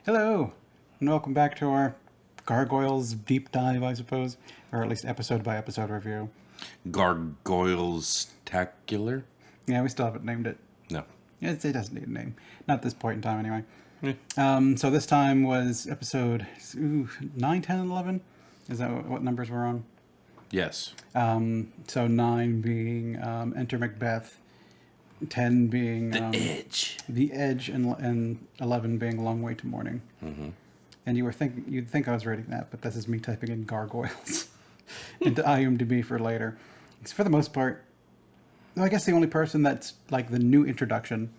Hello, and welcome back to our Gargoyles deep dive, I suppose, or at least episode by episode review. Gargoyles Tacular? Yeah, we still haven't named it. No. It doesn't need a name. Not at this point in time, anyway. Yeah. So this time was episode 9, 10, and 11? Is that what numbers we're on? Yes. So 9 being Enter Macbeth, 10 being The Edge. The Edge, and 11 being Long Way to Morning. Mm-hmm. And you'd think I was reading that, but this is me typing in Gargoyles into IMDb for later. Because for the most part, well, I guess the only person that's like the new introduction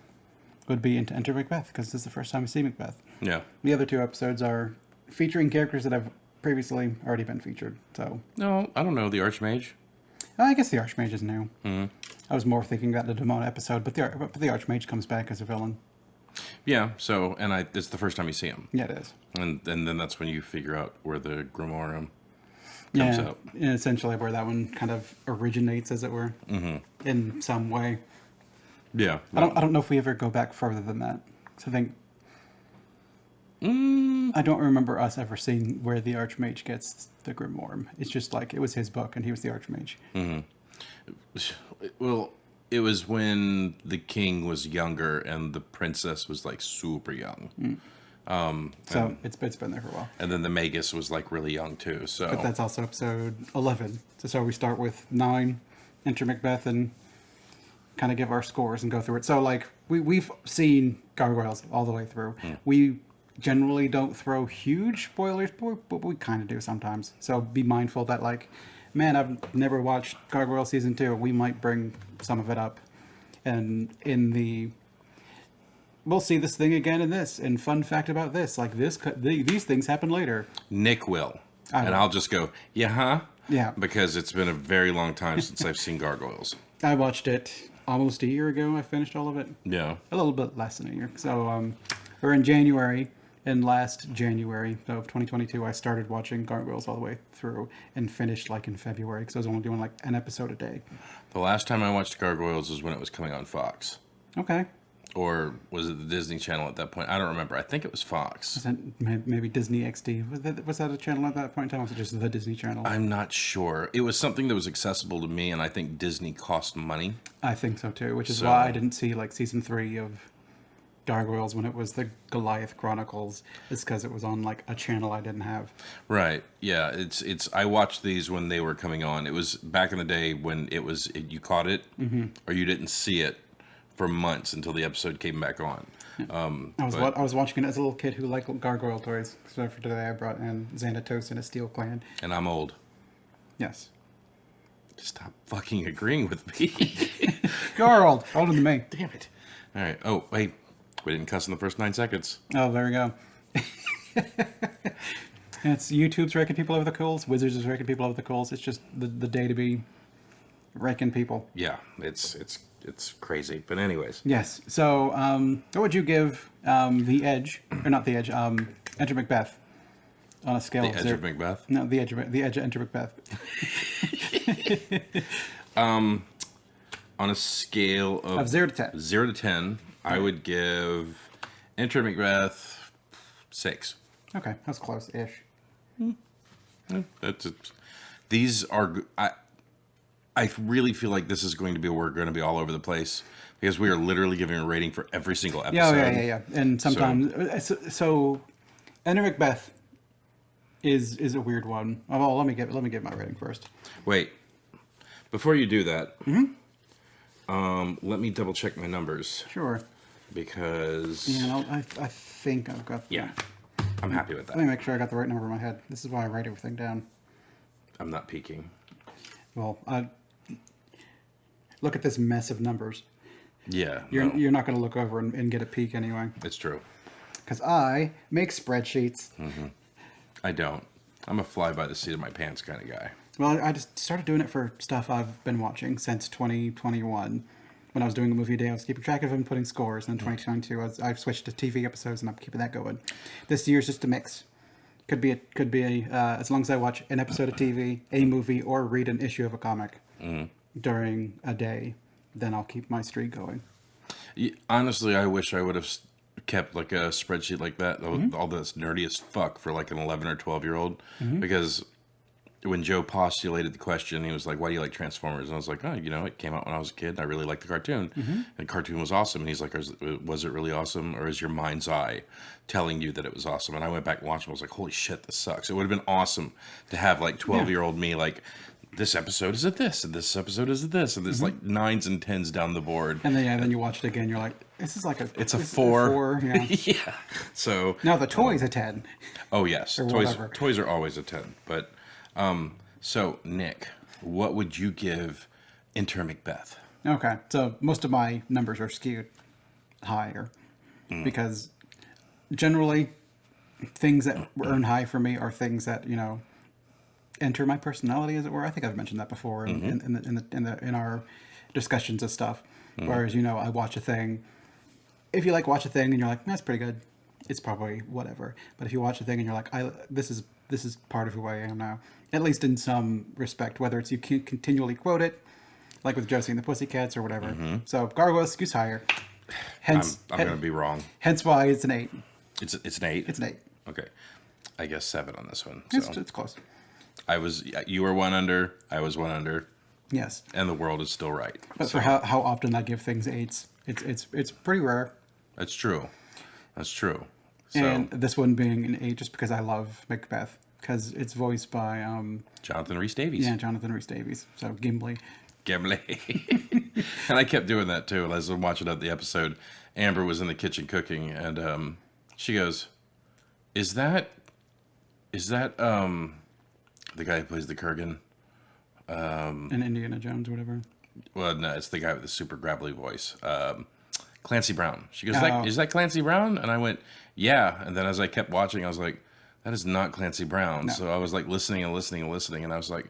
would be into Enter Macbeth, because this is the first time we see Macbeth. Yeah. The other two episodes are featuring characters that have previously already been featured. So No, I don't know. The Archmage? I guess the Archmage is new. Mm-hmm. I was more thinking about the Demona episode, but the Archmage comes back as a villain. Yeah, so, it's the first time you see him. Yeah, it is. And then that's when you figure out where the Grimoire comes out. And essentially where that one kind of originates, as it were, in some way. Yeah. I don't know if we ever go back further than that. So I think I don't remember us ever seeing where the Archmage gets the Grimoire. It's just like it was his book and he was the Archmage. Well, it was when the king was younger and the princess was like super young. So it's been there for a while. And then the Magus was like really young too. So But that's also episode 11. So we start with 9, Enter Macbeth, and kind of give our scores and go through it. So like we've seen Gargoyles all the way through. We generally don't throw huge spoilers, but we kind of do sometimes. So be mindful that like, man, I've never watched Gargoyle season 2. We might bring some of it up, and we'll see this thing again in this. And fun fact about this, like these things happen later. Nick will. I will. I'll just go, yeah, huh? Yeah. Because it's been a very long time since I've seen Gargoyles. I watched it almost a year ago. I finished all of it. Yeah. A little bit less than a year. So we're in January, and last January of 2022, I started watching Gargoyles all the way through and finished like in February, because I was only doing like an episode a day. The last time I watched Gargoyles was when it was coming on Fox. Okay. Or was it the Disney Channel at that point? I don't remember. I think it was Fox. Was that maybe Disney XD? Was that a channel at that point in time? Or was it just the Disney Channel? I'm not sure. It was something that was accessible to me, and I think Disney cost money. I think so too, which is So- why I didn't see like season 3 of Gargoyles when it was the Goliath Chronicles. It's because it was on like a channel I didn't have. Right. Yeah. It's. I watched these when they were coming on. It was back in the day when you caught it, or you didn't see it for months until the episode came back on. I was watching it as a little kid who liked gargoyle toys. So for today, I brought in Xanatos and a Steel Clan. And I'm old. Yes, Stop fucking agreeing with me. you're old, older than me. Damn it. All right. Oh, wait. We didn't cuss in the first 9 seconds. Oh, there we go. It's YouTube's raking people over the coals. Wizards is raking people over the coals. It's just the day to be raking people. Yeah. It's crazy. But anyways. Yes. So, what would you give the Edge, or not the Edge? Enter Macbeth on a scale The of Edge 0. of Macbeth. No, the Edge of Enter Macbeth. On a scale Of 0 to 10. 0 to 10, I would give Enter Macbeth 6. Okay, that's close-ish. These are. I really feel like this is going to be we're going to be all over the place because we are literally giving a rating for every single episode. Yeah. And sometimes, so Enter Macbeth is a weird one. Oh, well, let me get my rating first. Wait, before you do that, let me double check my numbers Sure. because Yeah, I think I've got. yeah, I'm happy with Let me that. make sure I got the right number in my head. This is why I write everything down. I'm not peeking. Well, look at this mess of numbers. Yeah, You're not going to look over and get a peek anyway, it's true. because I make spreadsheets. I don't. I'm a fly by the seat of my pants kind of guy. Well, I just started doing it for stuff I've been watching since 2021. When I was doing a movie day, I was keeping track of them, putting scores. And then 2022, I've switched to TV episodes, and I'm keeping that going. This year's just a mix. Could be as long as I watch an episode of TV, a movie, or read an issue of a comic during a day, then I'll keep my streak going. Honestly, I wish I would have kept like a spreadsheet like that, all that's nerdy as fuck for like an 11 or 12-year-old, because when Joe postulated the question, he was like, "Why do you like Transformers?" And I was like, "Oh, it came out when I was a kid. And I really liked the cartoon, and the cartoon was awesome." And he's like, "Was it really awesome, or is your mind's eye telling you that it was awesome?" And I went back and watched it. I was like, "Holy shit, this sucks." It would have been awesome to have like 12-year-old me like, this episode is at this, and this episode is at this, and there's like 9s and 10s down the board. And then you watch it again, you're like, this is like It's a 4. Yeah. Yeah. So Now the toy's a 10. oh yes, Or toys whatever. toys are always a 10. But so Nick, what would you give Enter Macbeth? Okay, so most of my numbers are skewed higher because generally things that earn high for me are things that enter my personality, as it were. I think I've mentioned that before in our discussions of stuff. Whereas I watch a thing. If you watch a thing and you're like, that's pretty good, it's probably whatever. But if you watch a thing and you're like, this is part of who I am now, at least in some respect, whether it's you can continually quote it, like with Josie and the Pussycats or whatever. So Gargoyles skews higher. Hence, I'm going to be wrong. Hence why it's an 8. It's an 8. It's an 8. Okay, I guess 7 on this one. It's close. You were 1 under. I was 1 under. Yes. And the world is still right. But for how often I give things 8s, it's pretty rare. That's true. That's true. So, And this one being an 8 just because I love Macbeth, because it's voiced by Jonathan Rhys Davies. Yeah, Jonathan Rhys Davies. So Gimli. Gimli. And I kept doing that too. As I was watching the episode, Amber was in the kitchen cooking, and she goes, "Is that the guy who plays the Kurgan?" And Indiana Jones, whatever. Well, no, it's the guy with the super gravelly voice. Clancy Brown. She goes, Oh. Is that Clancy Brown? And I went, yeah. And then as I kept watching, I was like, that is not Clancy Brown. No. So I was like listening. And I was like,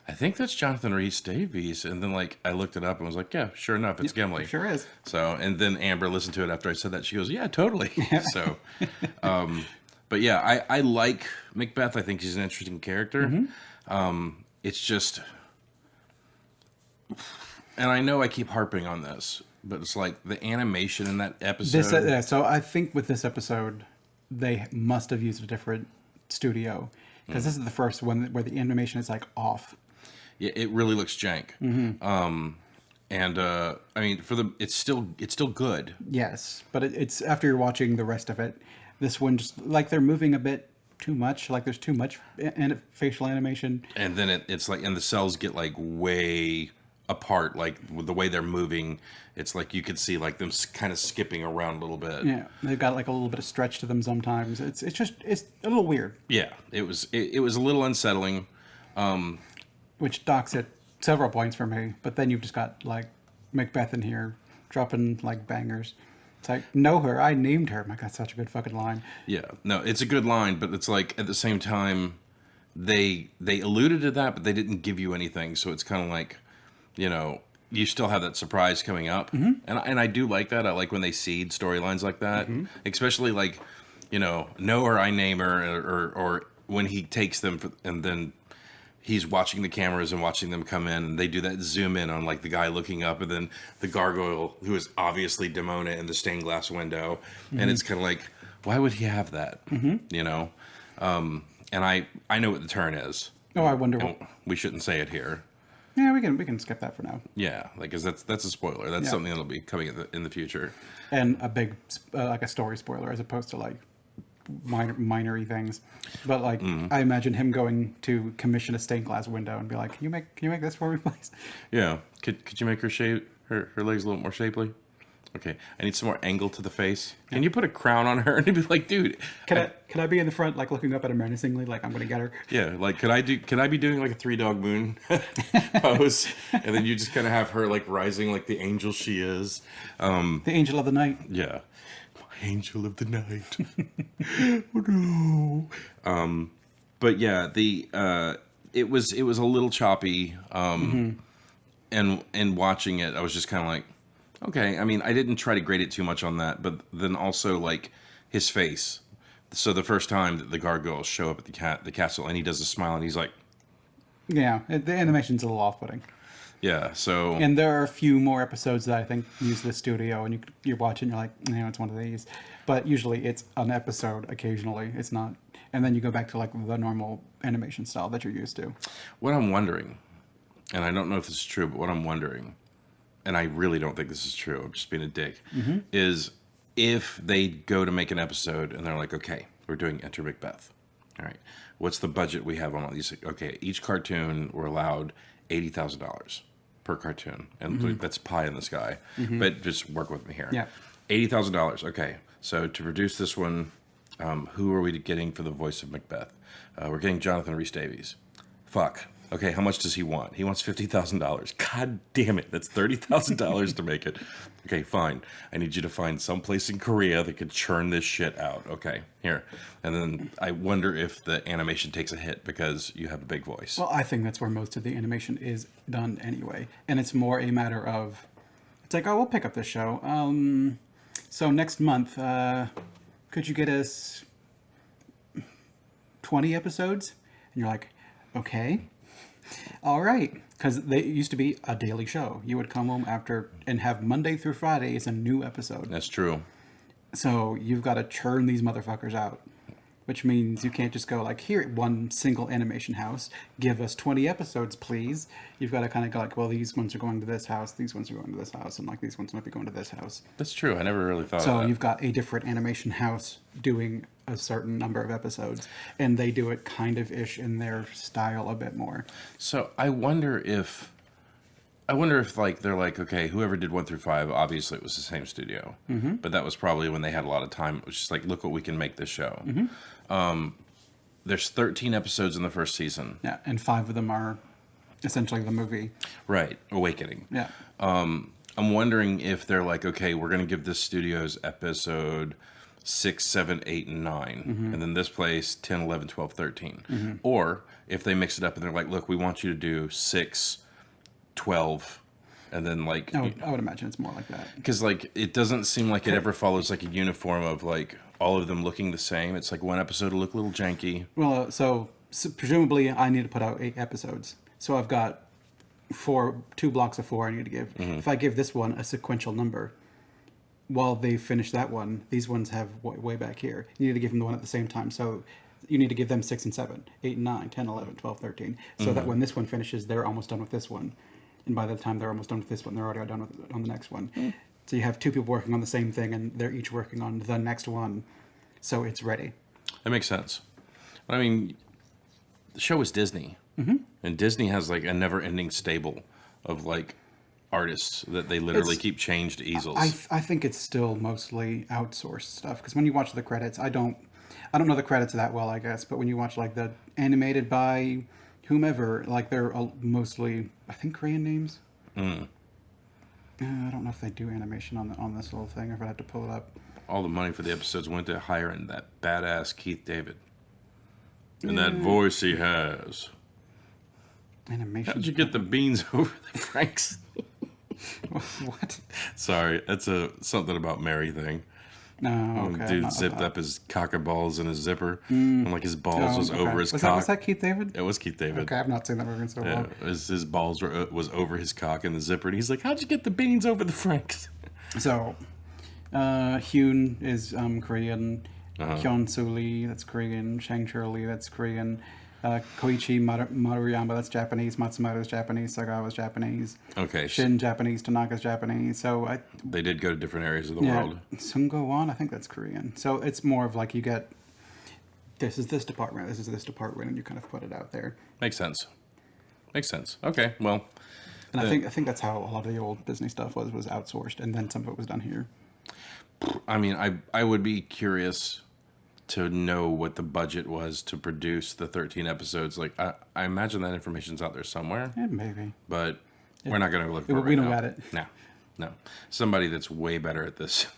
I think that's Jonathan Rhys Davies. And then I looked it up and was like, yeah, sure enough, it's Gimli. It sure is. So, and then Amber listened to it after I said that. She goes, yeah, totally. So, but yeah, I like Macbeth. I think he's an interesting character. It's just, and I know I keep harping on this, but it's like the animation in that episode. So I think with this episode, they must have used a different studio, because this is the first one where the animation is off. Yeah, it really looks jank. And I mean, it's still good. Yes, but it's after you're watching the rest of it, this one just they're moving a bit too much. There's too much facial animation. And then it's and the cells get way apart, the way they're moving. It's you could see them kind of skipping around a little bit. Yeah, they've got a little bit of stretch to them sometimes. It's a little weird. Yeah, it was a little unsettling. Which docks it several points for me. But then you've just got Macbeth in here dropping bangers. It's know her, I named her. My God, such a good fucking line. Yeah, no, it's a good line, but it's at the same time, they alluded to that, but they didn't give you anything. So it's kind of you still have that surprise coming up, and I do like that. I like when they seed storylines like that, especially know her, I name her, or when he takes them and then he's watching the cameras and watching them come in, and they do that zoom in on the guy looking up, and then the gargoyle who is obviously Demona in the stained glass window, and it's kind of why would he have that? And I know what the turn is. Oh, I wonder what. We shouldn't say it here. Yeah, we can skip that for now. Yeah, because that's a spoiler. That's something that'll be coming in the future. And a big a story spoiler as opposed to minor-y things. But I imagine him going to commission a stained glass window and be like, can you make this for me, please? Yeah. Could you make her legs a little more shapely? Okay. I need some more angle to the face. Can you put a crown on her? And he'd be like, dude. Can I be in the front looking up at her menacingly I'm gonna get her? Yeah, can I be doing a 3-dog moon pose? And then you just kind of have her rising like the angel she is. The angel of the night. Yeah. Angel of the night. Oh no. But yeah, it was a little choppy. And watching it, I was just kind of okay. I mean, I didn't try to grade it too much on that, but then also his face. So the first time that the gargoyles show up at the castle, and he does a smile, and he's like, yeah, the animation's a little off-putting. Yeah, so And there are a few more episodes that I think use the studio, and you're watching, you're like, it's one of these. But usually it's an episode. Occasionally, it's not. And then you go back to like the normal animation style that you're used to. what I'm wondering, and I don't know if this is true, but what I'm wondering, and I really don't think this is true, I'm just being a dick, is if they go to make an episode and they're like, okay, we're doing Enter Macbeth. All right, what's the budget we have on all these? Okay, each cartoon we're allowed $80,000 per cartoon, and that's pie in the sky. But just work with me here. Yeah. $80,000. Okay, so to produce this one, who are we getting for the voice of Macbeth? We're getting Jonathan Rhys Davies. Fuck. Okay, how much does he want? He wants $50,000. God damn it, that's $30,000 to make it. Okay, fine. I need you to find some place in Korea that could churn this shit out. Okay, here. And then I wonder if the animation takes a hit because you have a big voice. Well, I think that's where most of the animation is done anyway, and it's more a matter of, it's like, oh, we'll pick up this show. So next month, could you get us 20 episodes? And you're like, okay. All right, because they used to be a daily show. You would come home after and have Monday through Friday is a new episode. That's true. So you've got to churn these motherfuckers out, which means you can't just go like, here, one single animation house, give us 20 episodes, please. You've got to kind of go like, well, these ones are going to this house, these ones are going to this house, and like these ones might be going to this house. That's true. I never really thought of So that. you've got a different animation house doing a certain number of episodes, and they do it kind of ish in their style a bit more. So I wonder if like they're like, okay, whoever did 1 through 5, obviously it was the same studio, but that was probably when they had a lot of time. It was just like, look what we can make this show. There's 13 episodes in the first season. Yeah, and 5 of them are essentially the movie. Right, Awakening. Yeah. I'm wondering if they're like, okay, we're going to give this studio's episode 6, 7, 8, and 9. And then this place 10, 11, 12, 13. Or if they mix it up and they're like, look, we want you to do 6, 12, and then like... I would imagine it's more like that. Because like it doesn't seem like it ever follows like a uniform of like all of them looking the same. It's like one episode will look a little janky. Well, so presumably I need to put out 8 episodes. So I've got 2 blocks of 4 I need to give. If I give this one a sequential number, while they finish that one, these ones have way back here. You need to give them the one at the same time. So you need to give them 6 and 7, 8 and 9, 10, 11, 12, 13. So that when this one finishes, they're almost done with this one. And by the time they're almost done with this one, they're already done with on the next one. So you have 2 people working on the same thing, and they're each working on the next one. So it's ready. That makes sense. I mean, the show is Disney. And Disney has like a never-ending stable of like artists that they literally keep changed easels. I think it's still mostly outsourced stuff, because when you watch the credits, I don't know the credits that well, I guess, but when you watch like the animated by whomever, like they're mostly, I think, Korean names. I don't know if they do animation on this little thing, or if I have to pull it up. All the money for the episodes went to hiring that badass Keith David. And that voice he has. Animation. How'd you get the beans over the Franks? What? Sorry, that's something about Mary thing. No, okay. Dude zipped up his cock and balls in his zipper, and like his balls was over his cock. Was that Keith David? It was Keith David. Okay, I've not seen that movie in so long. His balls was over his cock in the zipper, and he's like, "How'd you get the beans over the Franks?" So, Hyun is Korean. Hyun Soo Lee, that's Korean. Shang Lee, that's Korean. Koichi Maruyama, that's Japanese. Matsumoto's Japanese. Sagawa's Japanese. Okay. Shin Japanese. Tanaka's Japanese. So they did go to different areas of the world. Sungo Won, I think that's Korean. So it's more of like you get, this is this department, this is this department, and you kind of put it out there. Makes sense. Okay, well. And I think that's how a lot of the old Disney stuff was outsourced, and then some of it was done here. I mean, I would be curious to know what the budget was to produce the 13 episodes. Like, I imagine that information's out there somewhere. Yeah, maybe. But we're not going to look for it We right don't now. got it. No. Somebody that's way better at this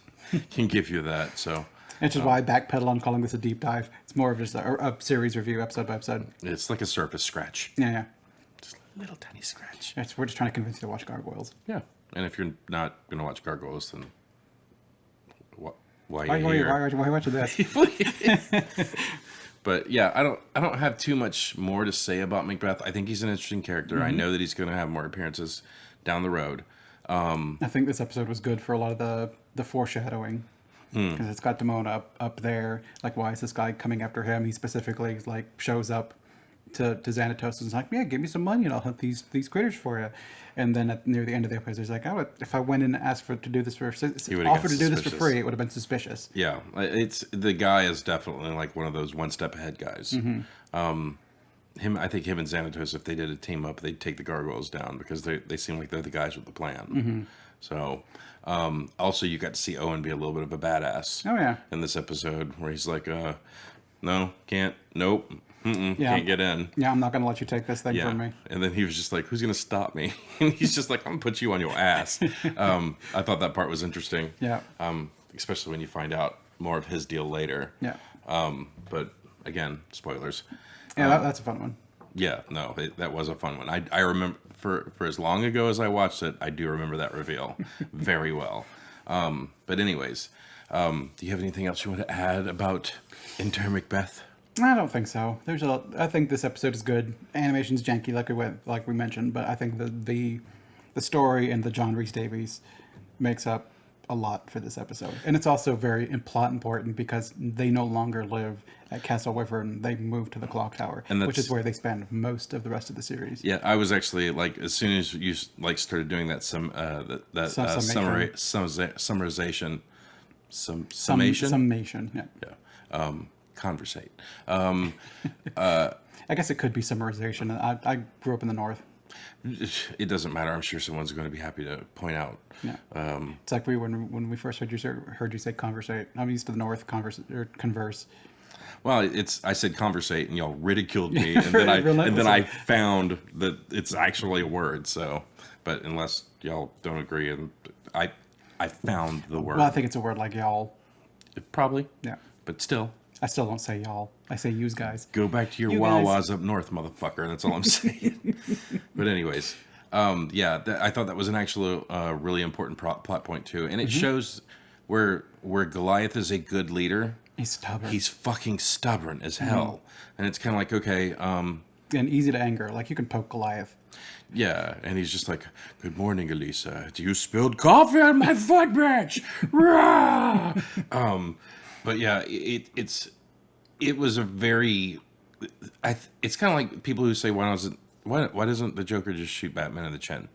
can give you that. So, which is why I backpedal on calling this a deep dive. It's more of just a series review, episode by episode. it's like a surface scratch. Yeah. Just a little tiny scratch. We're just trying to convince you to watch Gargoyles. Yeah. And if you're not going to watch Gargoyles, then why Why are you watching this? But yeah, I don't have too much more to say about Macbeth. I think he's an interesting character. I know that he's going to have more appearances down the road. I think this episode was good for a lot of the foreshadowing. Because it's got Demona up there. Like, why is this guy coming after him? He specifically, like, shows up to Xanatos and is like, yeah, give me some money and I'll hunt these critters for you. And then near the end of the episode, he's like, oh, if I went in and asked to do this offered to do this for free, it would have been suspicious. Yeah, the guy is definitely like one of those one step ahead guys. I think him and Xanatos, if they did a team up, they'd take the Gargoyles down because they seem like they're the guys with the plan. So, also you got to see Owen be a little bit of a badass. Oh yeah. In this episode where he's like, no, can't, nope. Can't get in. Yeah, I'm not going to let you take this thing from me. And then he was just like, who's going to stop me? And he's just like, I'm going to put you on your ass. I thought that part was interesting. Yeah. Especially when you find out more of his deal later. Yeah. But again, spoilers. Yeah, that's a fun one. Yeah, no, that was a fun one. I remember, for as long ago as I watched it, I do remember that reveal very well. But anyways, do you have anything else you want to add about Enter Macbeth? I don't think so. I think this episode is good. Animation's janky, like we mentioned, but I think the story and the John Rhys Davies makes up a lot for this episode, and it's also very plot important because they no longer live at Castle Wyvern. They moved to the Clock Tower, which is where they spend most of the rest of the series. Yeah, I was actually like, as soon as you like started doing that summarization, summation, yeah. Conversate. I guess it could be summarization. I grew up in the North. It doesn't matter. I'm sure someone's going to be happy to point out. Yeah. It's like when we first heard you say conversate. I'm used to the North converse. Well, I said conversate and y'all ridiculed me, and then I found that it's actually a word. So, but unless y'all don't agree, and I found the word. Well, I think it's a word like y'all. Probably. Yeah. But still. I still don't say y'all. I say yous guys. Go back to your Wawas up north, motherfucker. That's all I'm saying. But anyways, I thought that was an actual really important plot point too, and it shows where Goliath is a good leader. He's stubborn. He's fucking stubborn as hell, and it's kind of like, okay, and easy to anger. Like, you can poke Goliath. Yeah, and he's just like, "Good morning, Elisa. You spilled coffee on my footbridge." Rah! But yeah, it was a very. It's kind of like people who say, why doesn't the Joker just shoot Batman in the chin?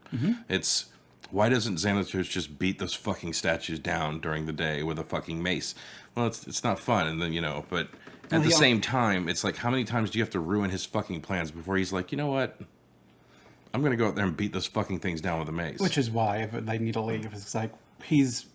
It's, why doesn't Xanatos just beat those fucking statues down during the day with a fucking mace? Well, it's not fun, and then but at the same time, it's like, how many times do you have to ruin his fucking plans before he's like, you know what? I'm gonna go out there and beat those fucking things down with a mace. Which is why if they need to leave, it's like he's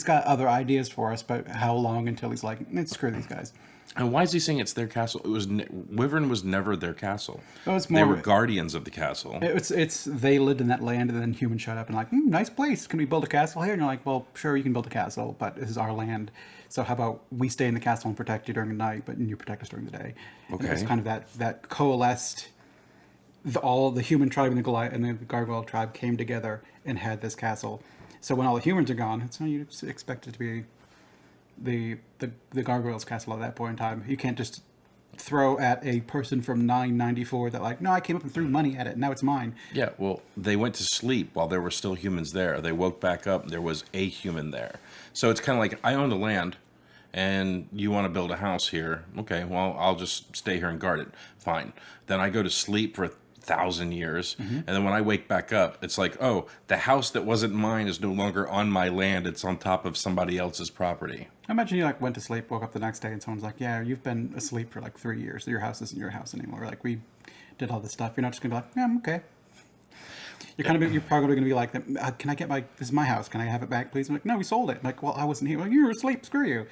got other ideas for us, but how long until he's like, screw these guys? And why is he saying it's their castle? Wyvern was never their castle. They were guardians of the castle. It's they lived in that land, and then humans showed up and like, nice place. Can we build a castle here? And you're like, well, sure, you can build a castle, but this is our land. So how about we stay in the castle and protect you during the night, but you protect us during the day? Okay. And it was kind of that coalesced. All the human tribe and the Goliath and the Gargoyle tribe came together and had this castle. So when all the humans are gone, it's not, you expect it to be the Gargoyles castle at that point in time. You can't just throw at a person from 994 that like, no, I came up and threw money at it, now it's mine. Yeah, well, they went to sleep while there were still humans there. They woke back up, there was a human there. So it's kind of like, I own the land, and you want to build a house here. Okay, well, I'll just stay here and guard it. Fine. Then I go to sleep for 1,000 years, and then when I wake back up, it's like, oh, the house that wasn't mine is no longer on my land, it's on top of somebody else's property. I imagine you like went to sleep, woke up the next day, and someone's like, yeah, you've been asleep for like 3 years, your house isn't your house anymore, like, we did all this stuff. You're not just gonna be like, yeah, I'm okay. You're probably gonna be like, can I get this is my house, can I have it back please? I'm like, no, we sold it. I'm like, well, I wasn't here. Like, you were asleep, screw you.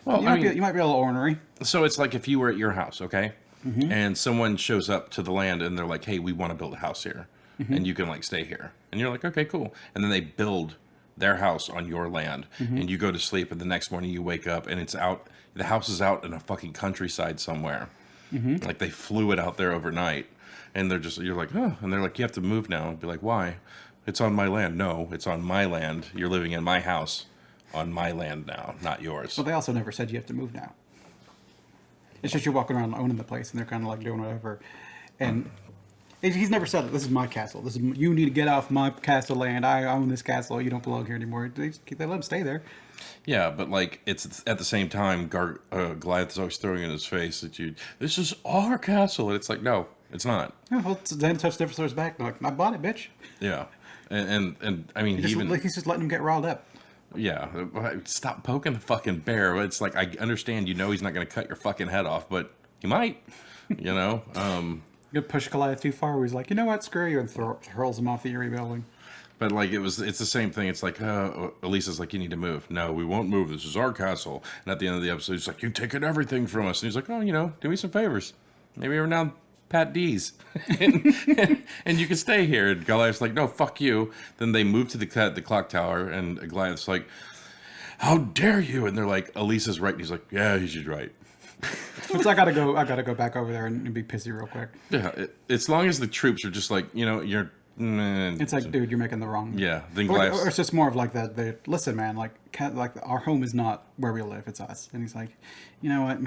Well, you might be a little ornery. So it's like if you were at your house, okay, and someone shows up to the land and they're like, hey, we want to build a house here, and you can like stay here, and you're like, okay, cool, and then they build their house on your land, and you go to sleep, and the next morning you wake up and the house is out in a fucking countryside somewhere, like they flew it out there overnight, and you're like, oh, and they're like, you have to move now. I'd be like, why? It's on my land. No, it's on my land. You're living in my house on my land now, not yours. Well, they also never said you have to move now. It's just you're walking around owning the place, and they're kind of like doing whatever. And he's never said it. This is my castle. This is you need to get off my castle land. I own this castle. You don't belong here anymore. They let him stay there. Yeah, but like it's at the same time, Goliath is always throwing in his face that this is our castle, and it's like, no, it's not. Yeah, well, Xanatos never throws back. Like, I bought it, bitch. Yeah, and I mean, He's just letting him get riled up. Yeah, stop poking the fucking bear. It's like, I understand, he's not going to cut your fucking head off, but he might, You push Goliath too far, where he's like, you know what, screw you, and hurls him off the Erie building. But like it's the same thing. It's like Elisa's like, you need to move. No, we won't move. This is our castle. And at the end of the episode, he's like, you've taken everything from us. And he's like, oh, do me some favors. Maybe every now Pat D's, and you can stay here. And Goliath's like, no, fuck you. Then they move to the clock tower, and Goliath's like, how dare you? And they're like, Elisa's right. And he's like, yeah, she's right. So I gotta go back over there and be pissy real quick. Yeah, as long as the troops are just like, you're. It's like, dude, you're making the wrong. Yeah, then or it's just more of like that. Listen, man, like our home is not where we live. It's us. And he's like, you know what?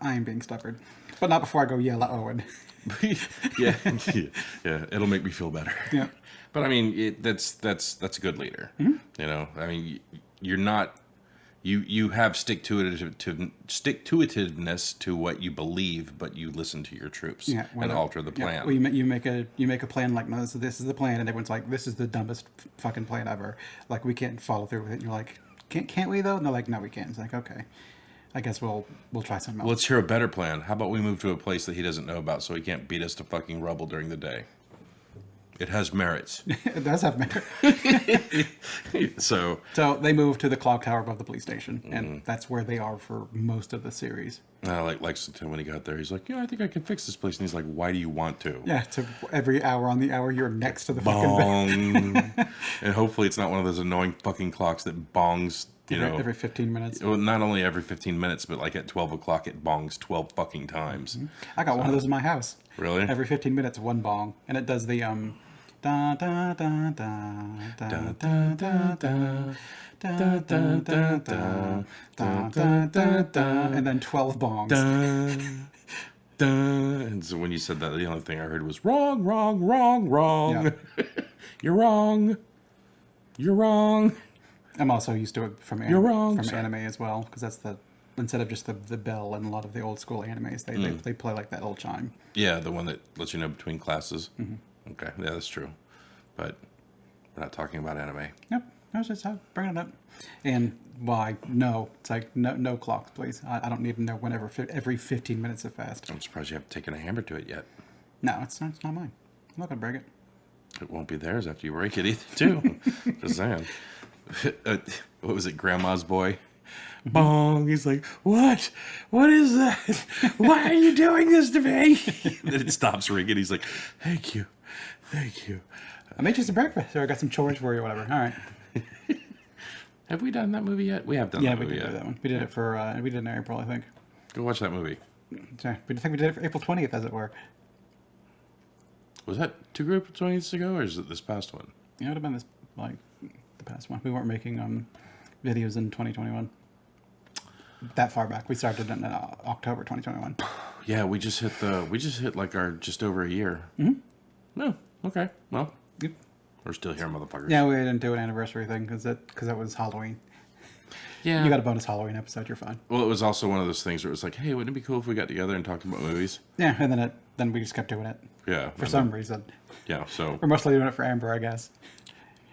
I am being stubborn, but not before I go yell at Owen. yeah, it'll make me feel better. Yeah, but I mean, that's a good leader. Mm-hmm. I mean, you're not. You have stick-to-itiveness to what you believe, but you listen to your troops and alter the plan. Yeah. Well, you make a plan like, no, so this is the plan, and everyone's like, this is the dumbest fucking plan ever. Like, we can't follow through with it. And you're like, can't we though? And they're like, no, we can't. It's like, okay, I guess we'll try something else. Let's hear a better plan. How about we move to a place that he doesn't know about, so he can't beat us to fucking rubble during the day? It has merits. It does have merit. So they move to the clock tower above the police station, and that's where they are for most of the series. Like Lexington, when he got there, he's like, yeah, I think I can fix this place. And he's like, why do you want to? Yeah, to every hour on the hour, you're next to the fucking bed. And hopefully it's not one of those annoying fucking clocks that bongs, every 15 minutes. Well, not only every 15 minutes, but like at 12 o'clock, it bongs 12 fucking times. I got one of those in my house. Really? Every 15 minutes, one bong. And it does the, da da da da da da da da da da da da da, and then 12 bongs. And so when you said that, the only thing I heard was wrong. Yeah. You're wrong. I'm also used to it from anime as well, because that's instead of just the bell in a lot of the old school animes, they play like that old chime. Yeah, the one that lets you know between classes. Okay, yeah, that's true. But we're not talking about anime. Yep, I was just bringing it up. And why? No, it's like no clocks, please. I don't need to know whenever every 15 minutes is fast. I'm surprised you haven't taken a hammer to it yet. No, it's not mine. I'm not gonna break it. It won't be theirs after you break it either, too. Just saying. What was it, Grandma's Boy? Bong. He's like, what? What is that? Why are you doing this to me? Then it stops ringing. He's like, thank you. I made you some breakfast, or I got some chores for you, whatever. All right. Have we done that movie yet? We have done that movie yet. Yeah, we did that one. We did it for, we did it in April, I think. Go watch that movie. Sorry, I think we did it for April 20th, as it were. Was that 2 April 20th ago, or is it this past one? Yeah, it would have been the past one. We weren't making videos in 2021. That far back. We started in October 2021. Yeah, we just hit like our just over a year. Oh, okay. Well, yep. We're still here, motherfuckers. Yeah, we didn't do an anniversary thing because that was Halloween. Yeah. You got a bonus Halloween episode. You're fine. Well, it was also one of those things where it was like, hey, wouldn't it be cool if we got together and talked about movies? Yeah, and then we just kept doing it. Yeah. For some reason. Yeah, so. We're mostly doing it for Amber, I guess.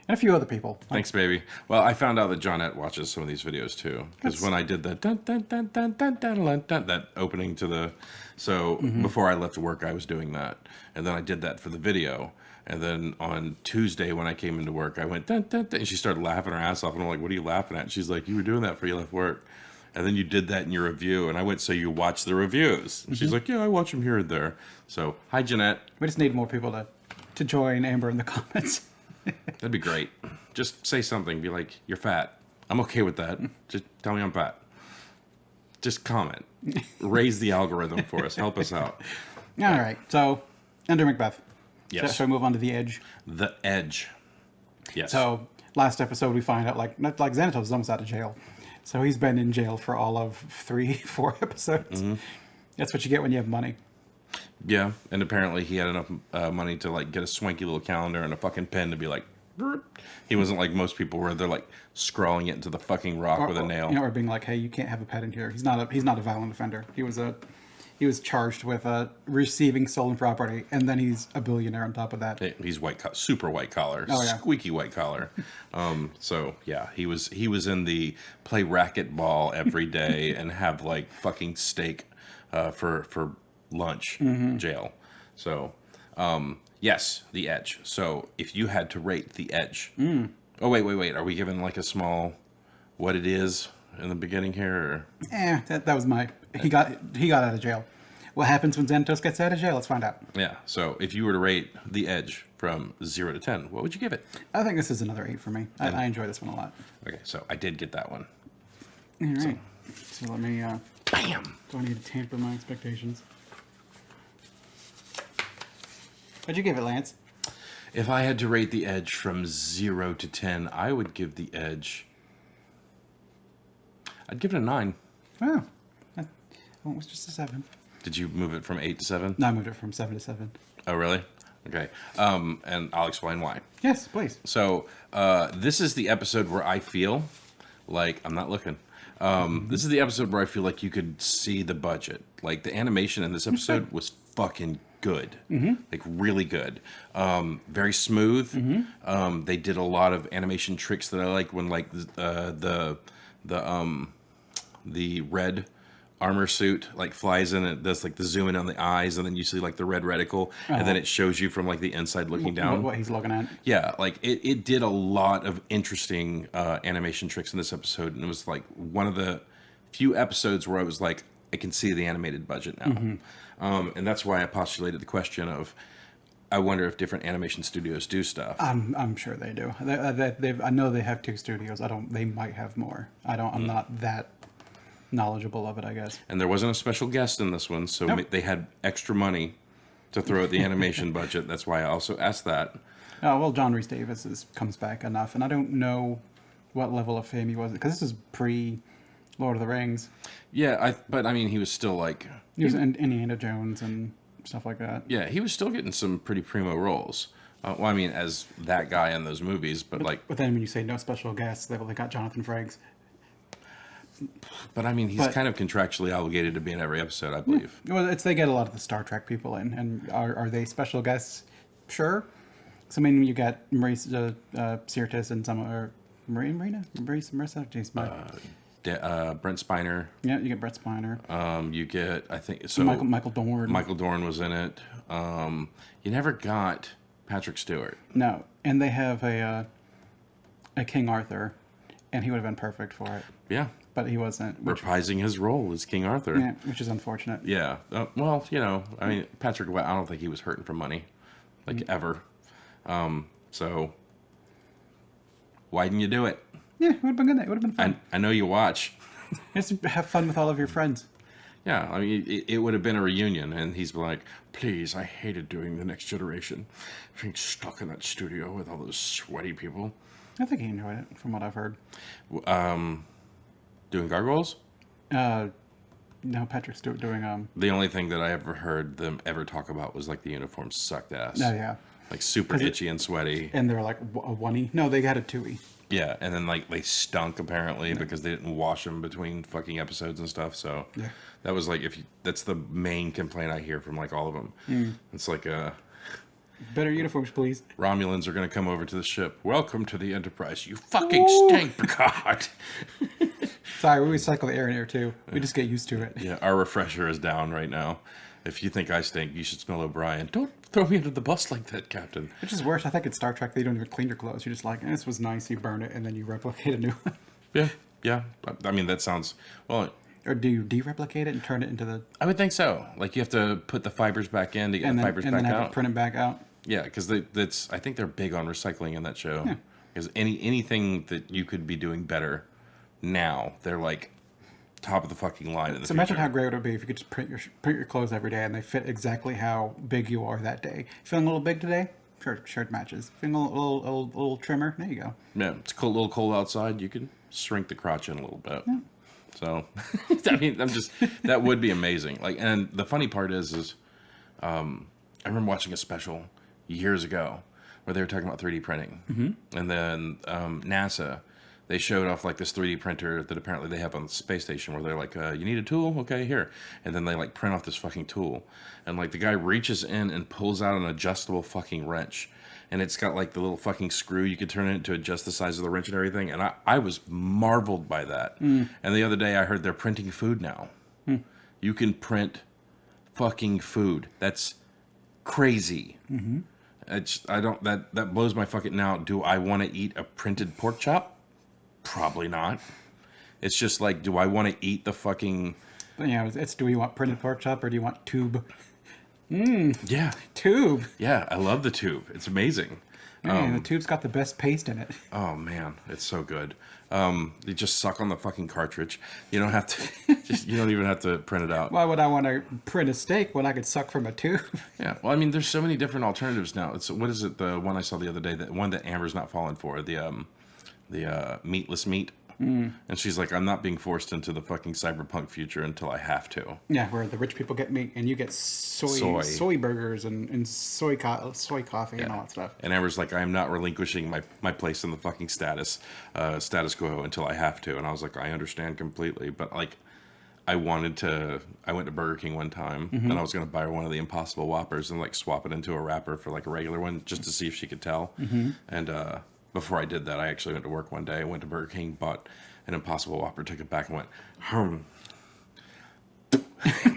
And a few other people. Thanks, baby. Well, I found out that Johnette watches some of these videos, too. Because when I did that that opening to the... So, before I left work, I was doing that. And then I did that for the video. And then on Tuesday, when I came into work, I went, and she started laughing her ass off. And I'm like, what are you laughing at? And she's like, you were doing that before you left work. And then you did that in your review. And I went, so you watch the reviews? And she's like, yeah, I watch them here and there. So, hi, Jeanette. We just need more people to join Amber in the comments. That'd be great. Just say something. Be like, you're fat. I'm okay with that. Just tell me I'm fat. Just comment. Raise the algorithm for us. Help us out. All right. So, Enter Macbeth. Yes. Shall we move on to The Edge? The Edge. Yes. So, last episode we find out, like Xanatos is almost out of jail. So he's been in jail for all of 3-4 episodes. That's what you get when you have money. Yeah, and apparently he had enough money to like get a swanky little calendar and a fucking pen to be like. Brr. He wasn't like most people where they're like scrawling it into the fucking rock with a nail. You know, or being like, hey, you can't have a pet in here. He's not a violent offender. He was charged with receiving stolen property, and then he's a billionaire on top of that. He's super white collar, squeaky white collar. So yeah, he was in the play racquetball every day and have like fucking steak for lunch jail. So yes, The Edge. So if you had to rate The Edge, oh wait, are we giving like a small what it is in the beginning here? Or? That was he got out of jail. What happens when Xanatos gets out of jail? Let's find out. Yeah. So if you were to rate The Edge from 0 to 10, what would you give it? I think this is another 8 for me. I enjoy this one a lot. Okay, so I did get that one. All right. So let me. Bam. Do I need to tamper my expectations? What'd you give it, Lance? If I had to rate The Edge from 0 to 10, I would give The Edge. I'd give it a 9. Wow. It was just a 7. Did you move it from 8 to 7? No, I moved it from 7 to 7. Oh, really? Okay. And I'll explain why. Yes, please. So, this is the episode where I feel like I'm not looking. This is the episode where I feel like you could see the budget. Like, the animation in this episode was fucking good. Like, really good. Very smooth. They did a lot of animation tricks that I like when, like, the red armor suit like flies in, and it does like the zoom in on the eyes, and then you see like the red reticle, and then it shows you from like the inside looking down what he's looking at. Yeah, like it did a lot of interesting animation tricks in this episode, and it was like one of the few episodes where I was like, I can see the animated budget now. And that's why I postulated the question of, I wonder if different animation studios do stuff. I'm sure they do. I know they have 2 studios. They might have more. I'm not that knowledgeable of it, I guess. And there wasn't a special guest in this one, so they had extra money to throw at the animation budget. That's why I also asked that. Oh, well, John Rhys Davis comes back enough, and I don't know what level of fame he was, because this is pre-Lord of the Rings. Yeah, but I mean, he was still like... He was in Indiana Jones and stuff like that. Yeah, he was still getting some pretty primo roles. Well, I mean, as that guy in those movies, but then when you say no special guests, they got Jonathan Frakes. But I mean, he's kind of contractually obligated to be in every episode, I believe. Well, they get a lot of the Star Trek people in, and are they special guests? Sure. So I mean, you got Marissa Sirtis and Marissa. Jeez, Brent Spiner. Yeah, you get Brent Spiner. You get, I think, so Michael Dorn. Michael Dorn was in it. You never got Patrick Stewart. No, and they have a King Arthur, and he would have been perfect for it. Yeah. But he wasn't. Reprising his role as King Arthur. Yeah, which is unfortunate. Yeah. Well, you know, I mean, Patrick, I don't think he was hurting for money, like ever. So why didn't you do it? Yeah, it would have been good. It would have been fun. I know you watch. Just have fun with all of your friends. Yeah, I mean, it would have been a reunion, and he's like, please, I hated doing The Next Generation. Being stuck in that studio with all those sweaty people. I think he enjoyed it, from what I've heard. Doing Gargoyles? No, Patrick Stewart doing... The only thing that I ever heard them ever talk about was, like, the uniforms sucked ass. Oh, yeah. Like, super itchy and sweaty. And they were like a one-y. No, they had a two-y. Yeah, and then, like, they stunk, apparently, because they didn't wash them between fucking episodes and stuff, so... Yeah. That was, like, that's the main complaint I hear from, like, all of them. It's like, better uniforms, please. Romulans are going to come over to the ship. Welcome to the Enterprise. You fucking stink, Picard. Sorry, we recycle the air in here, too. We just get used to it. Yeah, our refresher is down right now. If you think I stink, you should smell O'Brien. Don't throw me under the bus like that, Captain. Which is worse. I think in Star Trek, they don't even clean your clothes. You're just like, this was nice. You burn it, and then you replicate a new one. Yeah. I mean, that sounds... Well... Or do you de-replicate it and turn it into the... I would think so. Like, you have to put the fibers back in to get the fibers back out. And then have it print it back out. Yeah, because I think they're big on recycling in that show. Yeah. Because anything that you could be doing better now, they're like top of the fucking line in the future. Imagine how great it would be if you could just print your clothes every day and they fit exactly how big you are that day. Feeling a little big today? Shirt matches. Feeling a little trimmer? There you go. Yeah, it's a little cold outside. You can shrink the crotch in a little bit. Yeah. So, I mean, that would be amazing. Like, and the funny part is I remember watching a special years ago where they were talking about 3D printing. And then NASA, they showed off like this 3D printer that apparently they have on the space station where they're like, you need a tool? Okay, here. And then they like print off this fucking tool. And like the guy reaches in and pulls out an adjustable fucking wrench. And it's got like the little fucking screw you could turn it to adjust the size of the wrench and everything. And I was marveled by that. And the other day I heard they're printing food now. You can print fucking food. That's crazy. That blows my fucking... Now, do I want to eat a printed pork chop? Probably not. It's just like, do I want to eat the fucking... Yeah, it's do you want printed pork chop or do you want tube? Yeah. Tube. Yeah, I love the tube. It's amazing. The tube's got the best paste in it. Oh, man. It's so good. You just suck on the fucking cartridge. You don't have to... you don't even have to print it out. Why would I want to print a steak when I could suck from a tube? Yeah. Well, I mean, there's so many different alternatives now. What is it? The one I saw the other day, the one that Amber's not falling for, the meatless meat. And she's like, I'm not being forced into the fucking cyberpunk future until I have to. Yeah, where the rich people get meat and you get soy burgers and soy coffee and all that stuff. And Amber's like, I am not relinquishing my place in the fucking status quo until I have to. And I was like, I understand completely. But like, I went to Burger King one time and I was going to buy her one of the Impossible Whoppers and like swap it into a wrapper for like a regular one just to see if she could tell. And before I did that, I actually went to work one day. I went to Burger King, bought an Impossible Whopper, took it back and went,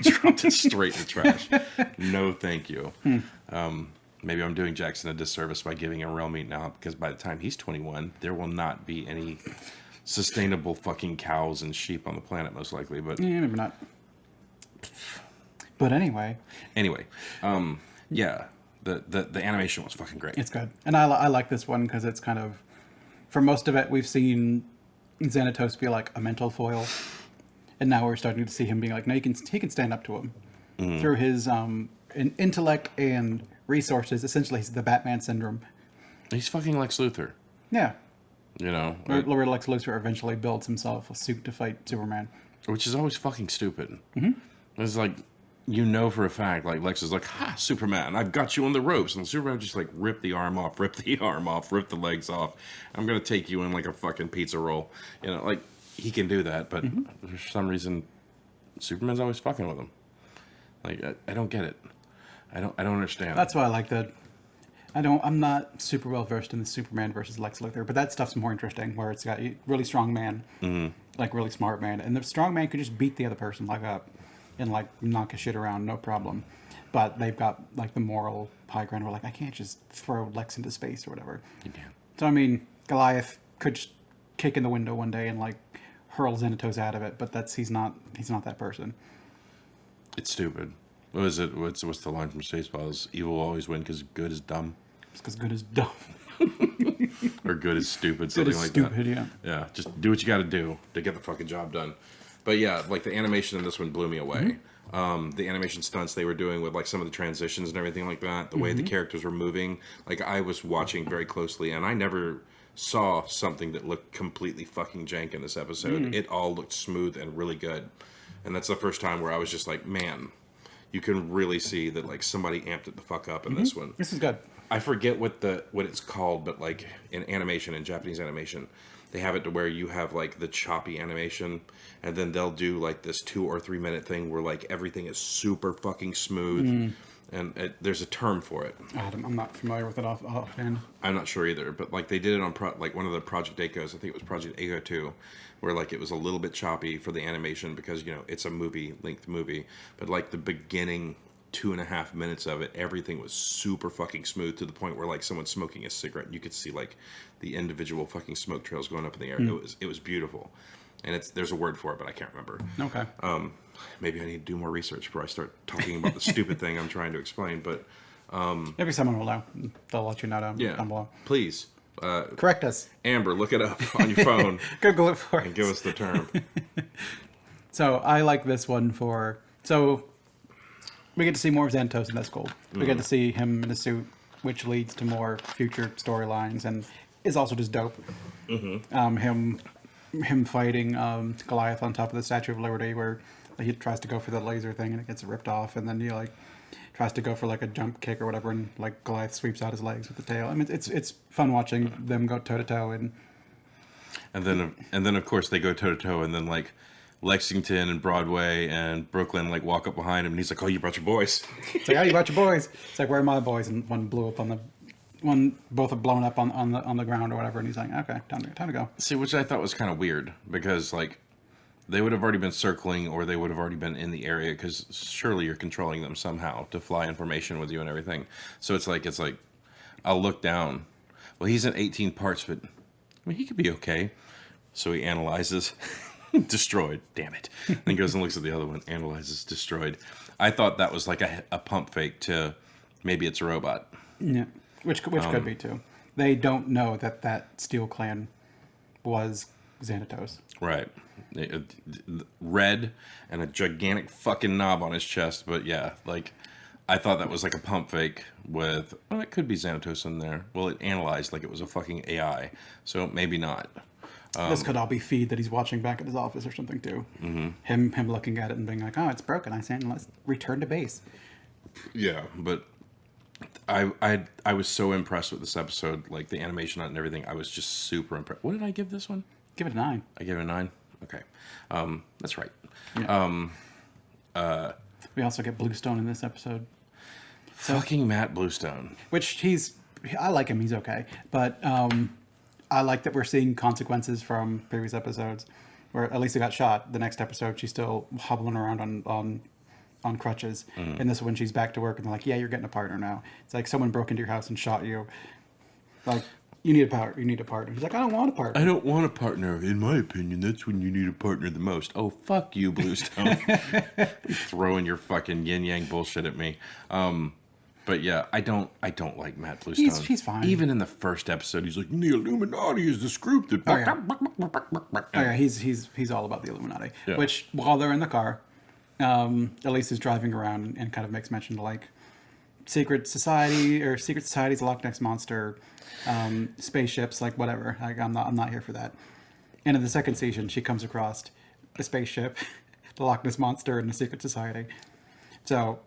dropped it straight in the trash. No, thank you. Maybe I'm doing Jackson a disservice by giving him real meat now, because by the time he's 21, there will not be any sustainable fucking cows and sheep on the planet, most likely. But yeah, maybe not. But anyway, yeah. The animation was fucking great. It's good. And I like this one because it's kind of, for most of it, we've seen Xanatos be like a mental foil. And now we're starting to see him being like, no, he can stand up to him. Through his intellect and resources. Essentially, he's the Batman syndrome. He's fucking Lex Luthor. Yeah. You know? Lord Lex Luthor eventually builds himself a suit to fight Superman. Which is always fucking stupid. It's like... You know for a fact, like, Lex is like, ha, Superman, I've got you on the ropes. And Superman just, like, rip the arm off, rip the legs off. I'm going to take you in like a fucking pizza roll. You know, like, he can do that. But for some reason, Superman's always fucking with him. Like, I don't get it. I don't understand. That's why I like that. I'm not super well versed in the Superman versus Lex Luthor, but that stuff's more interesting, where it's got a really strong man, like, really smart man. And the strong man could just beat the other person like up. And like knock his shit around, no problem. But they've got like the moral high ground where like, I can't just throw Lex into space or whatever. You can. So I mean, Goliath could just kick in the window one day and like hurl Xanatos out of it, but he's not that person. It's stupid. What is it? What's the line from Spaceballs? Evil will always win because good is dumb. It's because good is dumb. Or good is stupid, something like stupid, that. Yeah, just do what you got to do to get the fucking job done. But yeah, like the animation in this one blew me away. The animation stunts they were doing with like some of the transitions and everything like that, the way the characters were moving, like I was watching very closely, and I never saw something that looked completely fucking jank in this episode. It all looked smooth and really good. And that's the first time where I was just like, man, you can really see that like somebody amped it the fuck up in this one. This is good. I forget what it's called, but like in animation, in Japanese animation, they have it to where you have like the choppy animation, and then they'll do like this 2 or 3 minute thing where like everything is super fucking smooth, and there's a term for it. I'm not familiar with it offhand. I'm not sure either, but like they did it on like one of the Project Acos. I think it was Project Aco 2, where like it was a little bit choppy for the animation because it's a length movie, but like the beginning 2.5 minutes of it, everything was super fucking smooth to the point where like someone's smoking a cigarette and you could see like the individual fucking smoke trails going up in the air. It was beautiful, and there's a word for it, but I can't remember. Okay. Maybe I need to do more research before I start talking about the stupid thing I'm trying to explain. But maybe someone will know. They'll let you know down below. Please correct us. Amber, look it up on your phone. Google it for us and give us the term. So I like this one we get to see more of Xanatos, and that's cool. We get to see him in a suit, which leads to more future storylines, and is also just dope. Him him fighting Goliath on top of the Statue of Liberty, where he tries to go for the laser thing and it gets ripped off, and then he like tries to go for like a jump kick or whatever, and like Goliath sweeps out his legs with the tail. I mean, it's fun watching them go toe to toe, and then of course they go toe to toe, and then like Lexington and Broadway and Brooklyn like walk up behind him, and he's like, "Oh, you brought your boys." it's like, "Oh, you brought your boys." It's like, "Where are my boys?" And one blew up on the one, both are blown up on the ground or whatever, and he's like, "Okay, time to go." See, which I thought was kind of weird because like they would have already been circling, or they would have already been in the area, because surely you're controlling them somehow to fly information with you and everything. So it's like I'll look down. Well, he's in 18 parts, but I mean, he could be okay. So he analyzes, destroyed. Damn it. Then goes and looks at the other one, analyzes, destroyed. I thought that was like a pump fake to maybe it's a robot. Yeah, which could be too. They don't know that Steel Clan was Xanatos. Right. Red and a gigantic fucking knob on his chest. But yeah, like, I thought that was like a pump fake with, well, it could be Xanatos in there. Well, it analyzed like it was a fucking AI. So maybe not. This could all be feed that he's watching back at his office or something too. Mm-hmm. Him looking at it and being like, "Oh, it's broken. I said, let's return to base." Yeah, but I was so impressed with this episode, like the animation on it and everything. I was just super impressed. What did I give this one? Give it a 9. I gave it a 9. Okay, that's right. Yeah. We also get Bluestone in this episode. Fucking Matt Bluestone. Which I like him. He's okay, but I like that we're seeing consequences from previous episodes, where Elisa got shot. The next episode, she's still hobbling around on crutches. And this one, she's back to work, and they're like, "Yeah, you're getting a partner now." It's like someone broke into your house and shot you. Like, you need a partner. You need a partner. He's like, "I don't want a partner." I don't want a partner. In my opinion, that's when you need a partner the most. Oh, fuck you, Bluestone. Throwing your fucking yin yang bullshit at me. But yeah, I don't like Matt Bluestone. He's fine. Even in the first episode, he's like, "The Illuminati is this group that." Oh yeah, he's all about the Illuminati. Yeah. Which, while they're in the car, Elise is driving around and kind of makes mention to like secret societies, Loch Ness monster, spaceships, like whatever. Like, I'm not here for that. And in the second season, she comes across a spaceship, the Loch Ness monster, and a secret society. So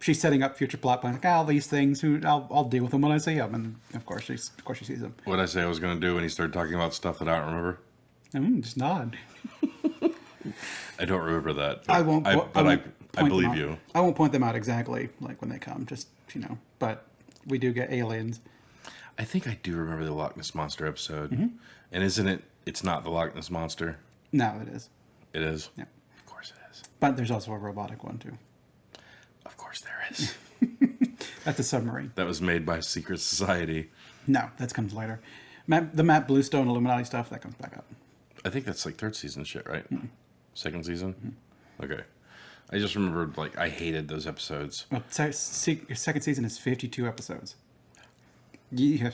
she's setting up future plot plans. Like, all these things, I'll deal with them when I see them. And of course she sees them. What did I say I was going to do when he started talking about stuff that I don't remember? Just nod. I don't remember that. I won't. I believe you. I won't point them out exactly, like when they come. Just but we do get aliens. I think I do remember the Loch Ness Monster episode. Mm-hmm. And isn't it? It's not the Loch Ness Monster. No, it is. It is. Yeah, of course it is. But there's also a robotic one too. Of course there is. That's a submarine. That was made by Secret Society. No, that comes later. The Matt Bluestone Illuminati stuff that comes back up. I think that's like third season shit, right? Mm-hmm. Second season. Mm-hmm. Okay. I just remembered, like, I hated those episodes. Well, second season is 52 episodes. Yeah.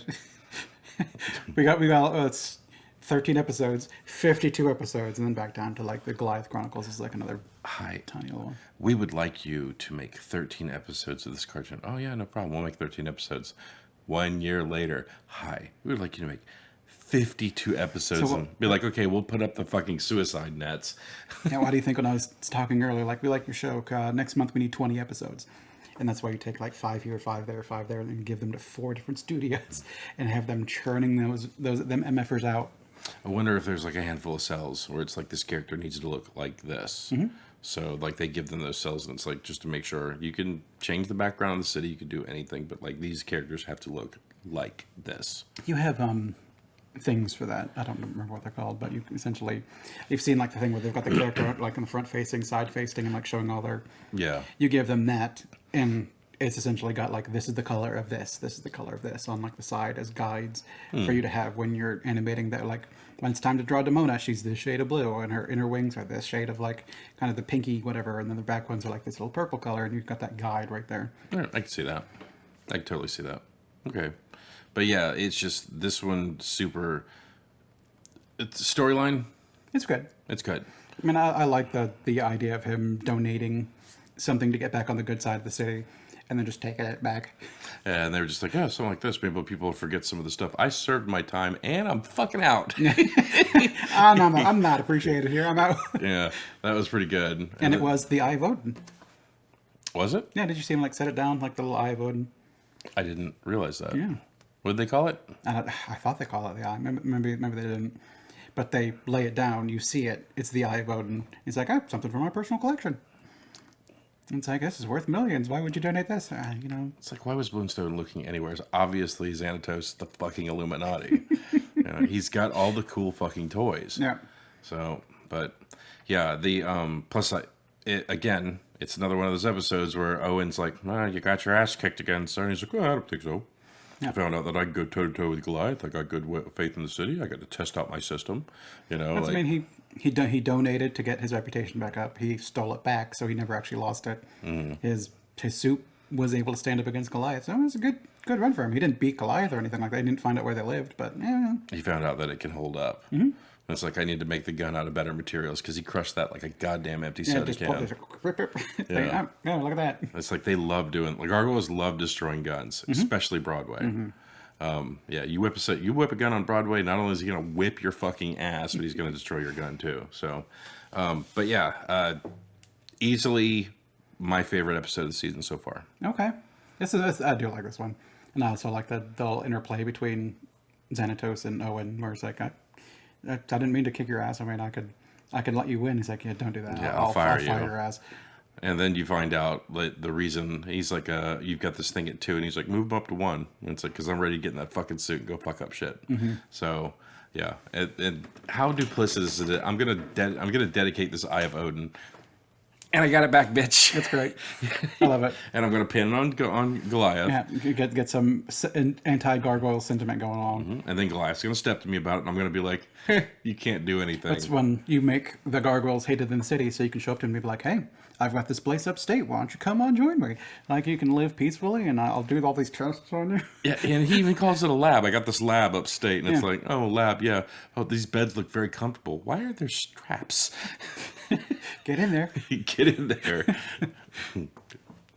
we got it's 13 episodes, 52 episodes, and then back down to like the Goliath Chronicles is like another tiny little one. We would like you to make 13 episodes of this cartoon. Oh yeah, no problem. We'll make 13 episodes. 1 year later, we would like you to make 52 episodes and be like, okay, we'll put up the fucking suicide nets. Yeah, why do you think when I was talking earlier, like, we like your show, next month we need 20 episodes. And that's why you take like 5 here, 5 there, 5 there, and then give them to 4 different studios and have them churning them MFers out. I wonder if there's like a handful of cells where it's like this character needs to look like this. Mm-hmm. So like they give them those cells, and it's like just to make sure you can change the background of the city, you can do anything, but like these characters have to look like this. You have things for that. I don't remember what they're called, but you've seen like the thing where they've got the character like in the front facing, side facing, and like showing all their. Yeah. You give them that, and it's essentially got like, this is the color of this is the color of this on like the side as guides for you to have when you're animating that. Like when it's time to draw Demona, she's this shade of blue, and her inner wings are this shade of like kind of the pinky whatever, and then the back ones are like this little purple color, and you've got that guide right there. Yeah, I can see that. I can totally see that. Okay. But yeah, it's just this one super. It's storyline. It's good. It's good. I mean, I like the idea of him donating something to get back on the good side of the city. and then just taking it back. And they were just like, oh, something like this. Maybe people forget some of the stuff. I served my time, and I'm fucking out. I'm not appreciated here. I'm out. Yeah, that was pretty good. And it was the Eye of Odin. Was it? Yeah, did you see him like set it down like the little Eye of Odin? I didn't realize that. Yeah. What did they call it? I thought they call it the Eye. Maybe they didn't. But they lay it down. You see it. It's the Eye of Odin. He's like, oh, something from my personal collection. It's like, this is worth millions. Why would you donate this? It's like, why was Moonstone looking anywhere? It's obviously Xanatos, the fucking Illuminati. He's got all the cool fucking toys. Yeah. So, but yeah, the plus again, it's another one of those episodes where Owen's like, you got your ass kicked again, sir. And he's like, well, I don't think so. Yeah. I found out that I could go toe to toe with Goliath. I got good faith in the city. I got to test out my system. That's, I mean, he donated to get his reputation back up. He stole it back, so he never actually lost it. His suit was able to stand up against Goliath, so it was a good run for him. He didn't beat Goliath or anything like that. He didn't find out where they lived, but yeah. He found out that it can hold up. Mm-hmm. It's like, I need to make the gun out of better materials because he crushed that like a goddamn empty soda can. Yeah, look at that. It's like they love doing. Like Gargoyles love destroying guns, especially Broadway. Yeah, you whip a gun on Broadway. Not only is he gonna whip your fucking ass, but he's gonna destroy your gun too. So, but yeah, easily my favorite episode of the season so far. Okay, this I do like this one, and I also like the interplay between Xanatos and Owen, where it's like I didn't mean to kick your ass. I mean, I could let you win. He's like, yeah, don't do that. Yeah, I'll fire your ass. And then you find out like the reason he's like, you've got this thing at 2, and he's like, move him up to 1. And it's like, because I'm ready to get in that fucking suit and go fuck up shit. So yeah, and how duplicitous is it? I'm gonna dedicate this Eye of Odin. And I got it back, bitch. That's great. I love it. And I'm going to pin it on Goliath. Yeah, get some anti-gargoyle sentiment going on. And then Goliath's going to step to me about it, and I'm going to be like, you can't do anything. That's when you make the gargoyles hated in the city, so you can show up to them and be like, hey, I've got this place upstate. Why don't you come on, join me? Like, you can live peacefully, and I'll do all these tests on you. Yeah, and he even calls it a lab. I got this lab upstate, and it's like, oh, lab, yeah. Oh, these beds look very comfortable. Why are there straps? Get in there. Get in there.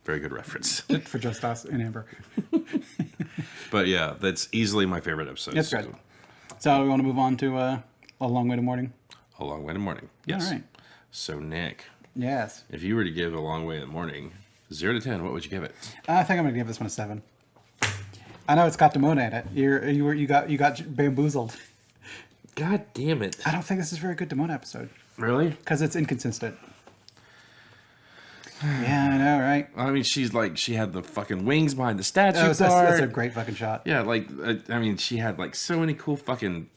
Very good reference. For just us and Amber. But yeah, that's easily my favorite episode. That's good. So we want to move on to A Long Way to Morning? A Long Way to Morning. Yes. All right. So, Nick. Yes. If you were to give A Long Way to Morning 0 to 10, what would you give it? I think I'm going to give this one a 7. I know it's got Demona in it. You got bamboozled. God damn it. I don't think this is a very good Demona episode. Really? Because it's inconsistent. Yeah, I know, right? I mean, she had the fucking wings behind the statue part. That's a great fucking shot. Yeah, like, I mean, she had like so many cool fucking...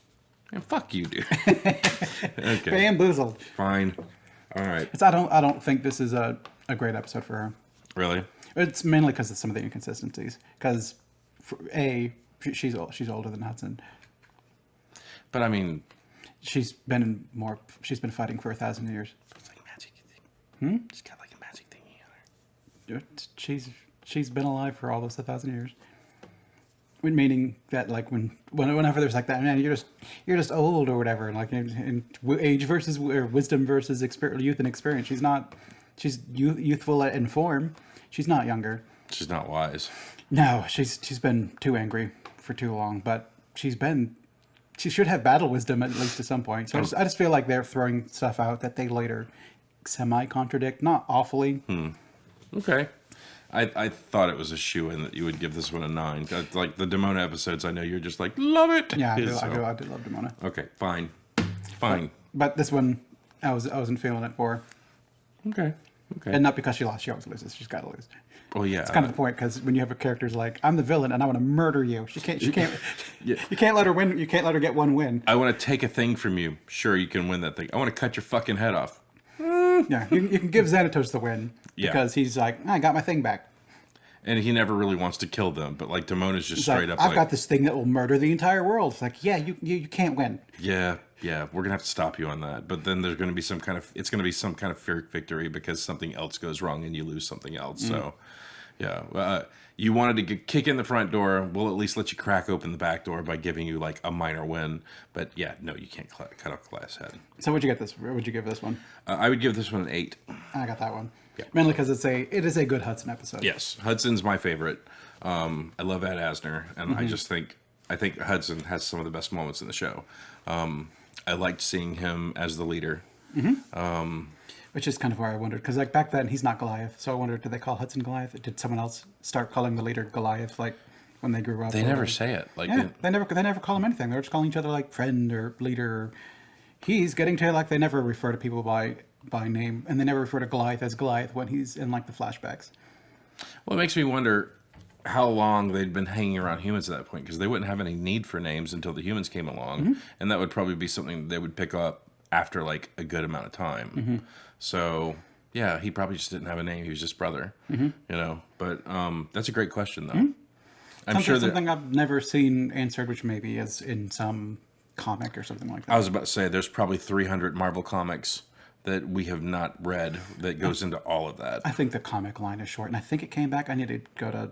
Man, fuck you, dude. Okay. Bamboozled. Fine. All right. I don't think this is a great episode for her. Really? It's mainly because of some of the inconsistencies. Because, she's older than Hudson. But I mean... She's been fighting for 1,000 years. It's like a magic thing. She's got like a magic thingy on her. She's been alive for all those 1,000 years. Meaning that like whenever there's like that, man, you're just old or whatever. Like in age versus or wisdom versus youth and experience. She's youthful in form. She's not younger. She's not wise. No, she's been too angry for too long. But she should have battle wisdom at least at some point. So I just feel like they're throwing stuff out that they later semi-contradict, not awfully. Okay. I thought it was a shoo-in that you would give this one a 9. Like the Demona episodes, I know you're just like, love it. Yeah, I do love Demona. Okay, fine. But this one, I wasn't feeling it for. Okay. And not because she lost. She always loses. She's got to lose. Well, yeah. It's kind of the point, because when you have a character's like, I'm the villain and I want to murder you. She can't. Yeah. You can't let her win. You can't let her get one win. I want to take a thing from you. Sure, you can win that thing. I want to cut your fucking head off. Yeah, you can give Xanatos the win because he's like, I got my thing back. And he never really wants to kill them, but like Demona's just straight up I've got this thing that will murder the entire world. It's like, yeah, you can't win. Yeah, we're gonna have to stop you on that. But then there's gonna be some kind of Pyrrhic victory because something else goes wrong and you lose something else. So, yeah, you wanted to kick in the front door. We'll at least let you crack open the back door by giving you like a minor win. But yeah, no, you can't cut off glass head. So what'd you give this one? I would give this one an 8. I got that one. Mainly because it is a good Hudson episode. Yes, Hudson's my favorite. I love Ed Asner, and I think Hudson has some of the best moments in the show. I liked seeing him as the leader. Which is kind of where I wondered, because like back then he's not Goliath, so I wondered, did they call Hudson Goliath? Did someone else start calling the leader Goliath like when they grew up? They never say it. Like they never call him anything. They're just calling each other like friend or leader. He's getting to like they never refer to people by name, and they never refer to Goliath as Goliath when he's in like the flashbacks. Well, it makes me wonder how long they'd been hanging around humans at that point, because they wouldn't have any need for names until the humans came along, and that would probably be something they would pick up after like a good amount of time. So yeah, he probably just didn't have a name. He was just brother, you know. But that's a great question, though. I'm sure that something I've never seen answered, which maybe is in some comic or something like that. I was about to say there's probably 300 Marvel comics that we have not read that goes into all of that. I think the comic line is short, and I think it came back. I need to go to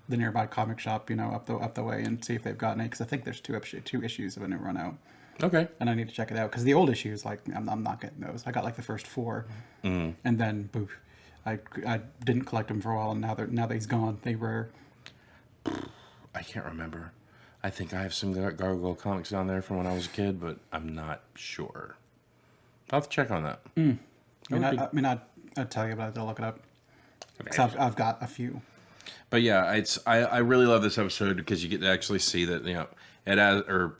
the nearby comic shop, you know, up the way, and see if they've gotten it, because I think there's two issues of a new run out. Okay. And I need to check it out, because the old issues, like, I'm not getting those. I got like the first 4, and then boof, I didn't collect them for a while, and now that he's gone, they were. I can't remember. I think I have some Gargoyle comics down there from when I was a kid, but I'm not sure. I'll have to check on that. I'd tell you, but I'll look it up. Because I've got a few. But yeah, I really love this episode because you get to actually see that, you know,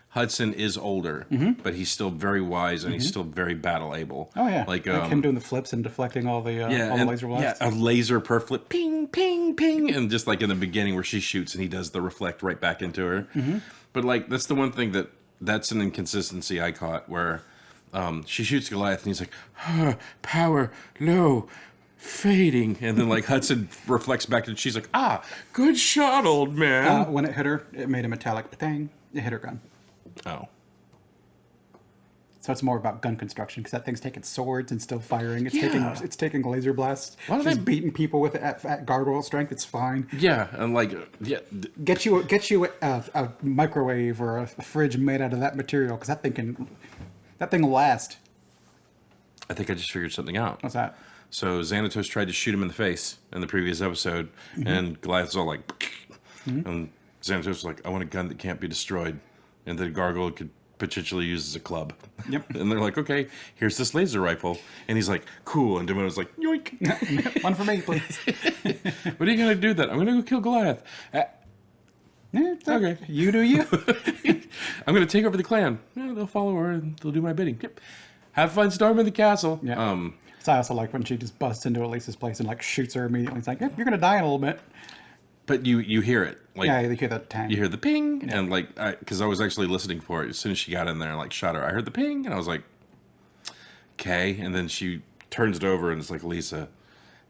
Hudson is older, but he's still very wise and he's still very battle able. Oh yeah, like him doing the flips and deflecting all the laser blasts. Yeah, a laser per flip, ping, ping, ping, and just like in the beginning where she shoots and he does the reflect right back into her. But like that's the one thing that's an inconsistency I caught where she shoots Goliath and he's like, power low. Fading, and then like Hudson reflects back and she's like, good shot, old man. When it hit her, it made a metallic patang. It hit her gun. Oh. So it's more about gun construction, because that thing's taking swords and still firing. It's taking laser blasts. She's beating people with it at gargoyle strength. It's fine. Yeah, and like get you a microwave or a fridge made out of that material, because that thing will last. I think I just figured something out. What's that? So Xanatos tried to shoot him in the face in the previous episode, and Goliath's all like, and Xanatos was like, I want a gun that can't be destroyed, and that a gargoyle could potentially use as a club. Yep. And they're like, okay, here's this laser rifle. And he's like, cool. And Demona's like, yoink. One for me, please. What are you going to do then? I'm going to go kill Goliath. Okay. You do you. I'm going to take over the clan. Yeah, they'll follow her and they'll do my bidding. Yep. Have fun storming the castle. Yeah. So I also like when she just busts into Elisa's place and like shoots her immediately. It's like, yep, you're going to die in a little bit. But you hear it. Like, yeah, you hear the tang. You hear the ping. Yeah. And like, because I was actually listening for it. As soon as she got in there and like shot her, I heard the ping. And I was like, okay. And then she turns it over and it's like, Lisa,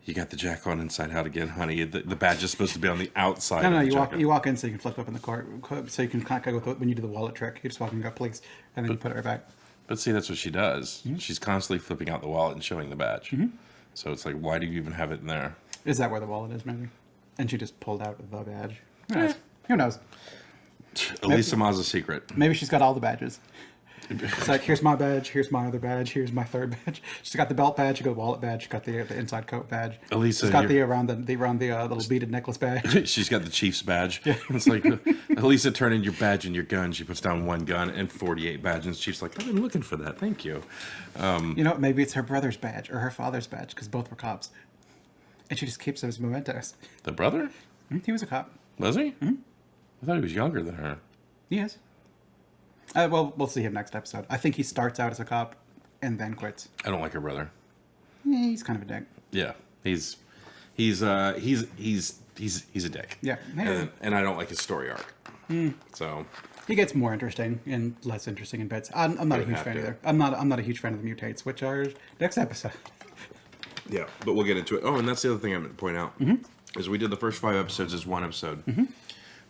you got the jack on inside out again, honey. The badge is supposed to be on the outside. No, you walk in so you can flip up in the cart. So you can kind of go when you do the wallet trick. You just walk in and go, please. And then you put it right back. But see, that's what she does. She's constantly flipping out the wallet and showing the badge. So it's like, why do you even have it in there? Is that where the wallet is, maybe? And she just pulled out the badge. Who knows? Who knows? Elisa Ma's a secret. Maybe she's got all the badges. It's like, here's my badge, here's my other badge, here's my third badge. She's got the belt badge, she got the wallet badge, she got the inside coat badge. Elisa, she's got the around the little beaded necklace badge. She's got the chief's badge. Yeah. It's like, Elisa, turn in your badge and your gun. She puts down one gun and 48 badges. And Chief's like, I've been looking for that. Thank you. You know, maybe it's her brother's badge or her father's badge, because both were cops. And she just keeps those mementos. The brother? He was a cop. Was he? I thought he was younger than her. He is. Well, we'll see him next episode. I think he starts out as a cop and then quits. I don't like her brother. Yeah, he's kind of a dick. Yeah, he's a dick. Yeah, and I don't like his story arc. So he gets more interesting and less interesting in bits. I'm not a huge fan either. I'm not a huge fan of the mutates, which are next episode. Yeah, but we'll get into it. Oh, and that's the other thing I'm going to point out is we did the first 5 episodes as one episode.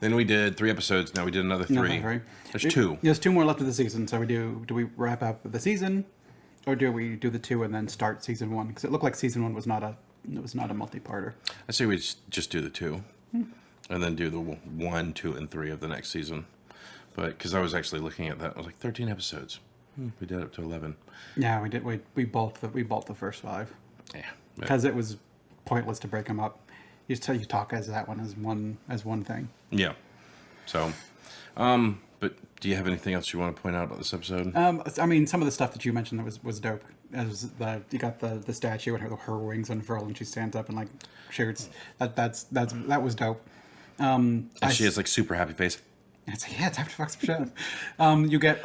Then we did 3 episodes. Now we did another 3. There's 2. There's 2 more left of the season. So do we wrap up the season, or do we do the 2 and then start season 1? Because it looked like season 1 was not a multi-parter. I say we just do the 2, and then do the 1, 2, and 3 of the next season. But because I was actually looking at that, I was like 13 episodes. We did up to 11. Yeah, we did. We bulked the first 5. Yeah, because it was pointless to break them up. You talk as that one as one thing. Yeah. So, but do you have anything else you want to point out about this episode? I mean, some of the stuff that you mentioned that was dope. As you got the statue and her wings unfurl and she stands up and like shoots. That was dope. And she has like super happy face. It's time to fuck some shit. You get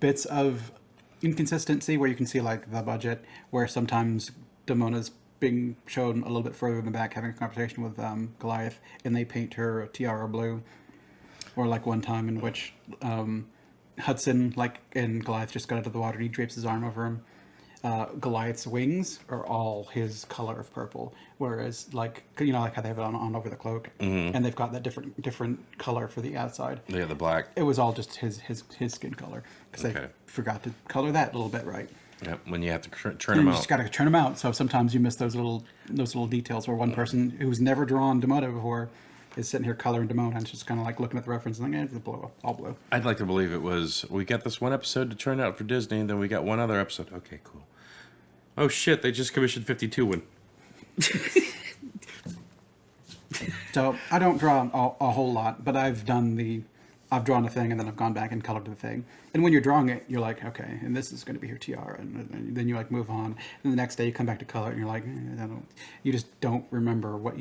bits of inconsistency where you can see like the budget, where sometimes Demona's being shown a little bit further in the back having a conversation with Goliath, and they paint her tiara blue. Or like one time in which Hudson, like, and Goliath just got out of the water and he drapes his arm over him. Goliath's wings are all his color of purple, whereas like like how they have it on over the cloak, and they've got that different color for the outside. Yeah, the black. It was all just his skin color because they forgot to color that a little bit right. Yeah, when you have to turn them out. You just got to turn them out. So sometimes you miss those little details where one person who's never drawn Demona before is sitting here coloring Demona and just kind of like looking at the reference and like, it's blue, all blue. I'd like to believe it was, we got this one episode to turn out for Disney, and then we got one other episode. Okay, cool. Oh shit, they just commissioned 52 one. So I don't draw a whole lot, but I've drawn a thing and then I've gone back and colored the thing. And when you're drawing it, you're like, okay, and this is going to be her tiara, and then you like move on. And the next day you come back to color and you're like, you just don't remember what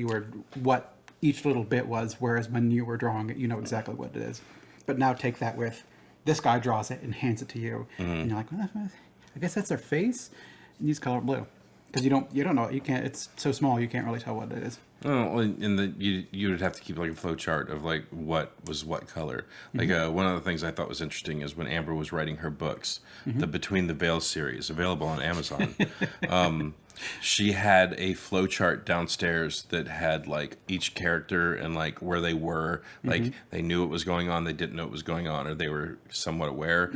each little bit was, whereas when you were drawing it, you know exactly what it is. But now take that with, this guy draws it and hands it to you, and you're like, well, I guess that's their face, and use color blue. Because you don't know, you can't, it's so small you can't really tell what it is. Oh, and you would have to keep like a flow chart of like what was what color. Like one of the things I thought was interesting is when Amber was writing her books, the Between the Veils series, available on Amazon. She had a flow chart downstairs that had like each character and like where they were, like they knew what was going on, they didn't know what was going on, or they were somewhat aware.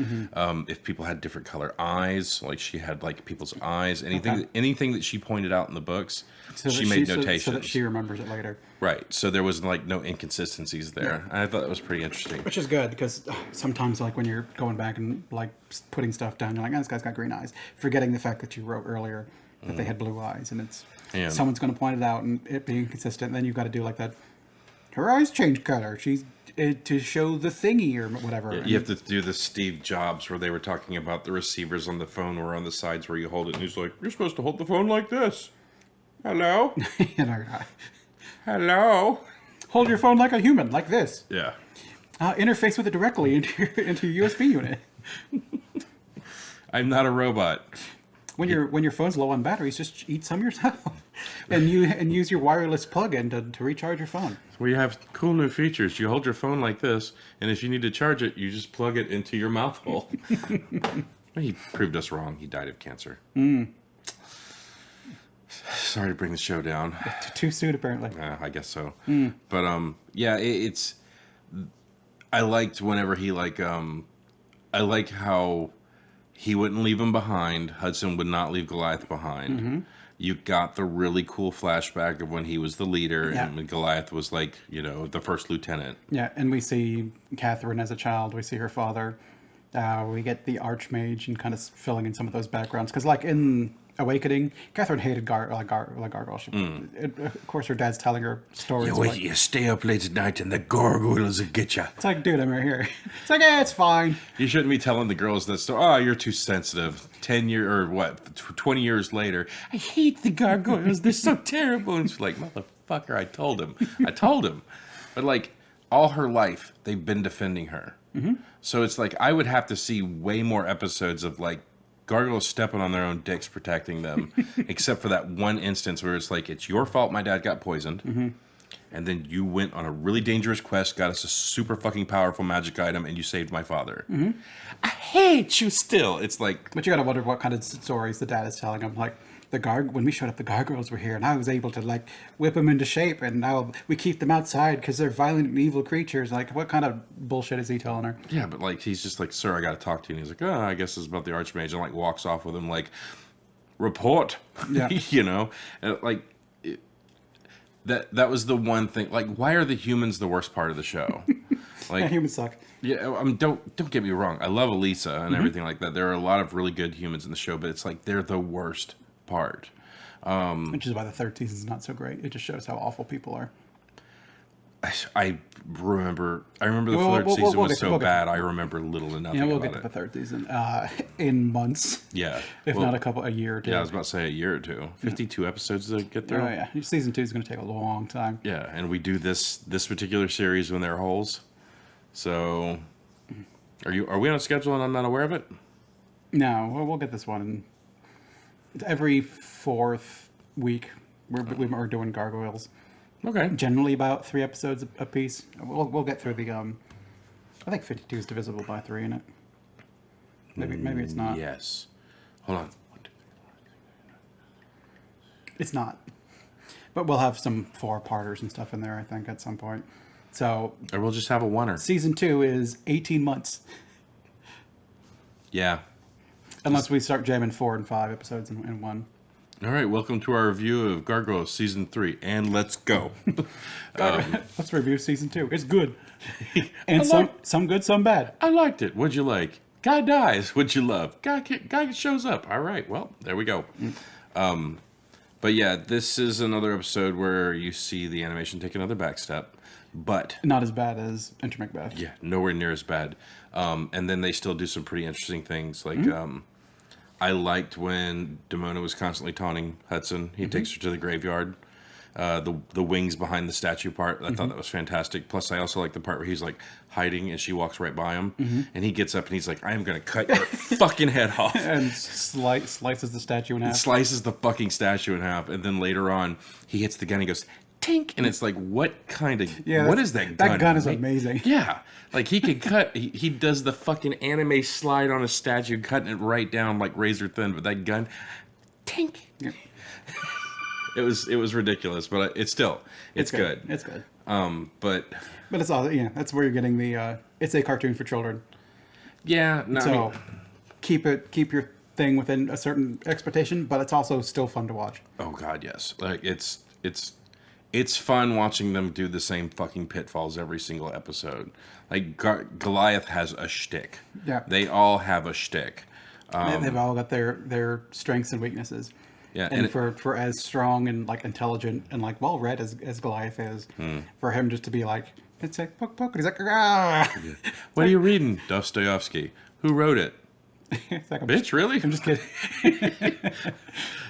If people had different color eyes, like she had like people's eyes, anything that she pointed out in the books, she made notations so that she remembers it later. Right. So there was like no inconsistencies there. Yeah. I thought that was pretty interesting. Which is good because sometimes like when you're going back and like putting stuff down, you're like, oh, this guy's got green eyes, forgetting the fact that you wrote earlier that they had blue eyes, and it's someone's going to point it out and it being consistent. Then you've got to do like that. Her eyes change color. She's to show the thingy or whatever. Yeah, you have to do the Steve Jobs where they were talking about the receivers on the phone were on the sides where you hold it, and he's like, "You're supposed to hold the phone like this." Hello. Hello. Hold your phone like a human, like this. Yeah. Interface with it directly into your USB unit. I'm not a robot. When your phone's low on batteries, just eat some yourself, and use your wireless plug-in to recharge your phone. We have cool new features. You hold your phone like this, and if you need to charge it, you just plug it into your mouth hole. He proved us wrong. He died of cancer. Sorry to bring the show down. Too soon, apparently. I guess so. But yeah, it's. I liked whenever he I like how he wouldn't leave him behind. Hudson would not leave Goliath behind. You got the really cool flashback of when he was the leader and when Goliath was like, the first lieutenant. Yeah, and we see Catherine as a child. We see her father. We get the Archmage and kind of filling in some of those backgrounds. Because like in Awakening, Catherine hated Gargoyles. Of course, her dad's telling her stories. You stay up late at night and the Gargoyles will get you. It's like, dude, I'm right here. It's like, it's fine. You shouldn't be telling the girls that story. Oh, you're too sensitive. 20 years later, I hate the Gargoyles. They're so terrible. And she's like, motherfucker, I told him. But like, all her life, they've been defending her. So it's like, I would have to see way more episodes of like, Gargoyles stepping on their own dicks protecting them, except for that one instance where it's like, it's your fault my dad got poisoned, and then you went on a really dangerous quest, got us a super fucking powerful magic item, and you saved my father. I hate you still. It's like... But you gotta wonder what kind of stories the dad is telling him. Like, when we showed up, the Gargoyles were here, and I was able to, like, whip them into shape, and now we keep them outside because they're violent and evil creatures. Like, what kind of bullshit is he telling her? Yeah, but, like, he's just like, sir, I gotta talk to you. And he's like, oh, I guess it's about the Archmage, and, like, walks off with him, like, report. Yeah. And, like, that was the one thing. Like, why are the humans the worst part of the show? Like, humans suck. Yeah, I mean, don't get me wrong. I love Elisa and everything like that. There are a lot of really good humans in the show, but it's like they're the worst part. Which is why the third season's not so great. It just shows how awful people are. I remember the third season was so bad. I remember little to nothing. Yeah, we'll about get to it. the third season in months. Yeah, if not a year or two. Yeah, I was about to say a year or two. 52 episodes to get through. Oh yeah, season 2 is going to take a long time. Yeah, and we do this particular series when there are holes. So, are we on a schedule and I'm not aware of it? No, we'll get this one. Every fourth week, we're doing Gargoyles. Okay. Generally about 3 episodes a piece. We'll get through the I think 52 is divisible by 3 in it. Maybe it's not. Yes. Hold on. It's not. But we'll have some 4-parters and stuff in there, I think, at some point. So. Or we'll just have a oneer. Season 2 is 18 months. Yeah. Unless we start jamming 4 and 5 episodes in one. All right, welcome to our review of Gargoyles Season 3, and let's go. Let's review Season 2. It's good. And some good, some bad. I liked it. What'd you like? Guy dies. What'd you love? Guy shows up. All right, well, there we go. But yeah, this is another episode where you see the animation take another back step, but... Not as bad as Enter Macbeth. Yeah, nowhere near as bad. And then they still do some pretty interesting things, like... I liked when Demona was constantly taunting Hudson. He takes her to the graveyard. The wings behind the statue part, I thought that was fantastic. Plus, I also like the part where he's like hiding and she walks right by him. And he gets up and he's like, I am going to cut your fucking head off. And slices the statue in half. Slices the fucking statue in half. And then later on, he hits the gun and he goes, tink. And it's like, what kind of, what is that gun? That gun is amazing. Yeah. Like he could cut, he does the fucking anime slide on a statue, cutting it right down like razor thin, but that gun, tink. Yeah. It was ridiculous, but it's good. It's good. But it's all, that's where you're getting the, it's a cartoon for children. Yeah. No, so keep your thing within a certain expectation, but it's also still fun to watch. Oh God, yes. Like it's fun watching them do the same fucking pitfalls every single episode. Like Goliath has a shtick. Yeah. They all have a shtick. They've all got their strengths and weaknesses. Yeah. And for as strong and like intelligent and like well read as Goliath is, for him just to be like, it's like poke, and he's like, ah. What are you reading? Dostoevsky. Who wrote it? Like, Bitch, really? I'm just kidding.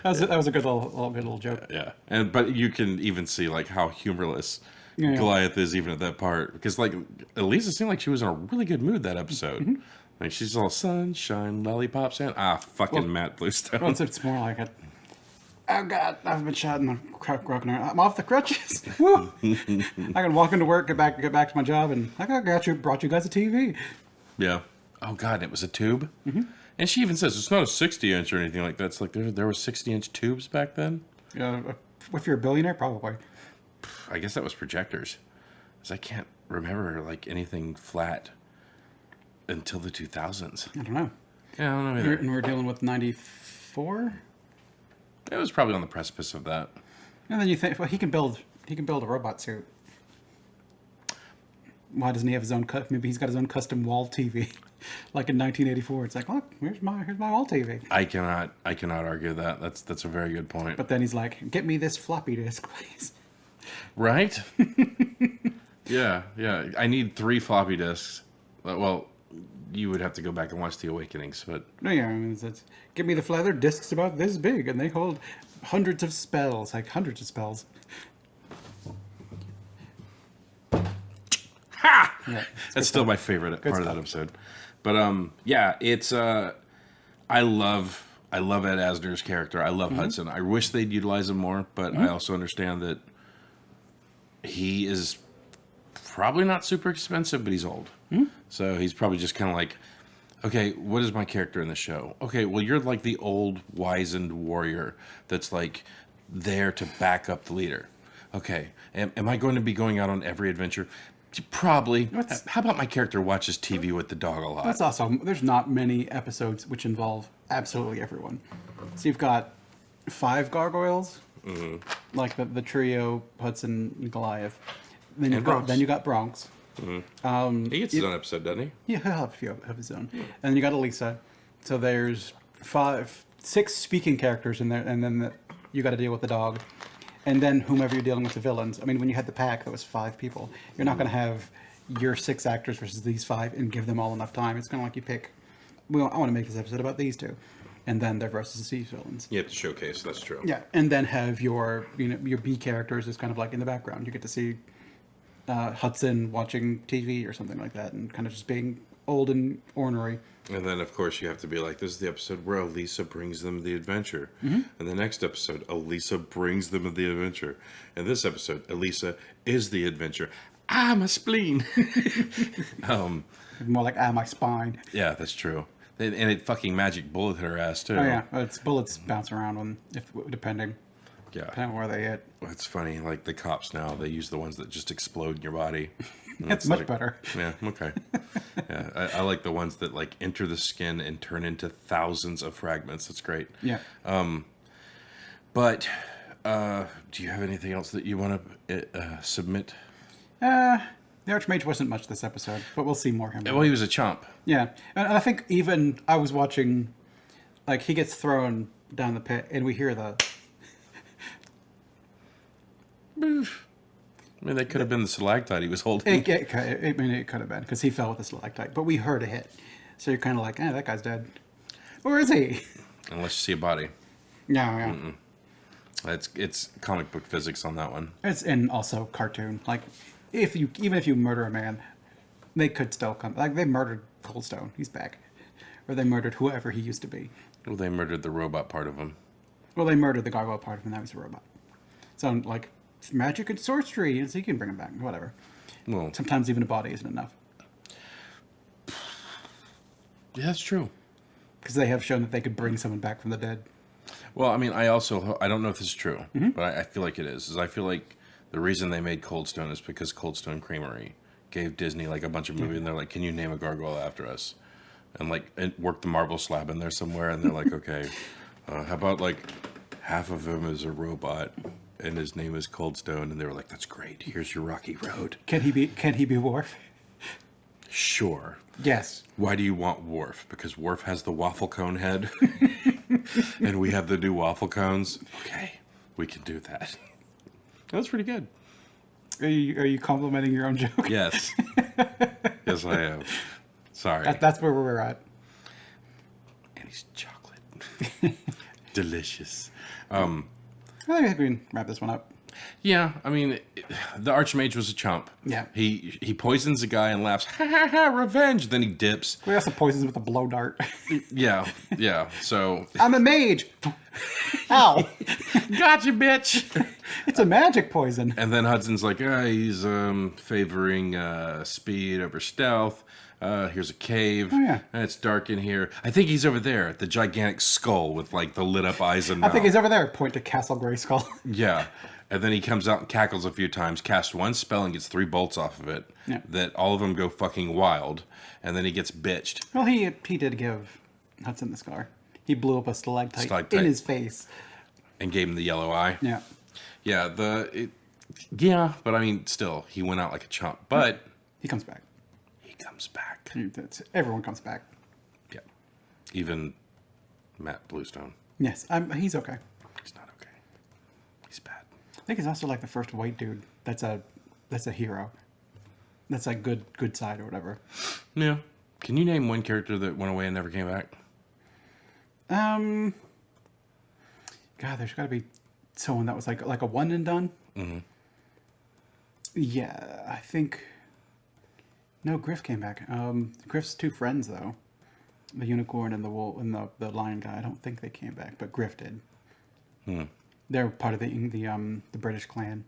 that was a good little joke. Yeah, but you can even see like how humorless Goliath is even at that part, because like Elisa seemed like she was in a really good mood that episode. Like she's all sunshine, lollipops, and fucking Matt Bluestone. Well, it's more like it. Oh God, I've been shot in the broken arm. I'm off the crutches. Woo! I can walk into work, get back to my job, and I brought you guys a TV. Yeah. Oh God, it was a tube. And she even says it's not a 60-inch or anything like that. It's like there were 60-inch tubes back then. If you're a billionaire, probably. I guess that was projectors, because I can't remember like anything flat until the 2000s. I don't know. Yeah, I don't know either. And we're dealing with 94. It was probably on the precipice of that. And then you think, well, he can build a robot suit. Why doesn't he have his own maybe he's got his own custom wall TV, like in 1984? It's like, look, here's my wall TV. I cannot argue that. That's a very good point. But then he's like, get me this floppy disk, please. Right? Yeah. I need 3 floppy disks. Well, you would have to go back and watch The Awakenings, but No, yeah, I mean, it's give me the leather discs about this big, and they hold hundreds of spells. ha! Yeah, That's still my favorite part of that episode. But yeah, it's I love Ed Asner's character. I love Hudson. I wish they'd utilize him more, but I also understand that he is probably not super expensive, but he's old. So he's probably just kind of like, okay, what is my character in the show? Okay, well, you're like the old wizened warrior that's like there to back up the leader. Okay, am I going to be going out on every adventure? Probably. How about my character watches TV with the dog a lot? That's also, there's not many episodes which involve absolutely everyone. So you've got 5 gargoyles, like the trio, Hudson and Goliath. Then you got Bronx. He gets his own episode, doesn't he? Yeah, he'll have a few of his own. And then you got Elisa. So there's 6 speaking characters in there, and then you got to deal with the dog. And then whomever you're dealing with the villains. I mean, when you had the pack, that was 5 people. You're not going to have your 6 actors versus these 5 and give them all enough time. It's kind of like you pick, well, I want to make this episode about these 2. And then they're versus these villains. You have to showcase, that's true. Yeah, and then have your, your B characters is kind of like in the background. You get to see Hudson watching TV or something like that and kind of just being old and ornery. And then, of course, you have to be like, this is the episode where Elisa brings them the adventure. And the next episode, Elisa brings them the adventure. And this episode, Elisa is the adventure. Ah, my spleen. More like, my spine. Yeah, that's true. And it fucking magic bullet hit her ass, too. Oh, yeah. It's bullets bounce around depending. Yeah. Depending on where they hit. Well, it's funny, like the cops now, they use the ones that just explode in your body. It's much better. Yeah, okay. Yeah, I like the ones that like enter the skin and turn into thousands of fragments. That's great. Yeah. But do you have anything else that you want to submit? The Archmage wasn't much this episode, but we'll see more of him. Well, he was a chump. Yeah. And I think even I was watching, like, he gets thrown down the pit, and we hear the... I mean, that could have been the stalactite he was holding. It could have been, because he fell with the stalactite. But we heard a hit. So you're kind of like, that guy's dead. Or is he? Unless you see a body. No, yeah. It's comic book physics on that one. And also cartoon. Like, even if you murder a man, they could still come. Like, they murdered Coldstone. He's back. Or they murdered whoever he used to be. Well, they murdered the robot part of him. Well, they murdered the gargoyle part of him. Now he's a robot. So, like, magic and sorcery, and so you can bring him back. Whatever. Well, sometimes even a body isn't enough. Yeah, that's true. Because they have shown that they could bring someone back from the dead. Well, I mean, I don't know if this is true, but I feel like it is. I feel like the reason they made Coldstone is because Coldstone Creamery gave Disney like a bunch of movies, and they're like, "Can you name a gargoyle after us?" And like, it worked the marble slab in there somewhere, and they're like, "Okay, how about like half of him is a robot, and his name is Coldstone?" And they were like, "That's great. Here's your rocky road." Can he be Worf? Sure. Yes. Why do you want Worf? Because Worf has the waffle cone head, and we have the new waffle cones. Okay, we can do that. That's pretty good. Are you complimenting your own joke? Yes. Yes, I am. Sorry. That's where we're at. And he's chocolate. Delicious. I think we can wrap this one up. Yeah, I mean, the Archmage was a chump. Yeah. He poisons a guy and laughs, ha ha ha, revenge. Then he dips. We also poisons with a blow dart. Yeah. So. I'm a mage. Ow. Gotcha, bitch. It's a magic poison. And then Hudson's like, he's favoring speed over stealth. Here's a cave. Oh, yeah. And it's dark in here. I think he's over there, the gigantic skull with like the lit up eyes and mouth. I think he's over there. Point to Castle Grayskull. Yeah. And then he comes out and cackles a few times, casts one spell and gets 3 bolts off of it. Yeah. That all of them go fucking wild. And then he gets bitched. Well, he did give Hudson the scar. He blew up a stalactite in his face. And gave him the yellow eye. Yeah. Yeah, but I mean, still, he went out like a chump. But he comes back. He comes back. Everyone comes back. Yeah. Even Matt Bluestone. Yes, he's okay. He's not okay. He's bad. I think he's also like the first white dude that's a hero. That's like good side or whatever. Yeah. Can you name one character that went away and never came back? God, there's got to be someone that was like a one and done. Mm-hmm. Yeah, I think. No, Griff came back. Griff's 2 friends though, the unicorn and the wolf and the lion guy. I don't think they came back, but Griff did. They're part of the British clan.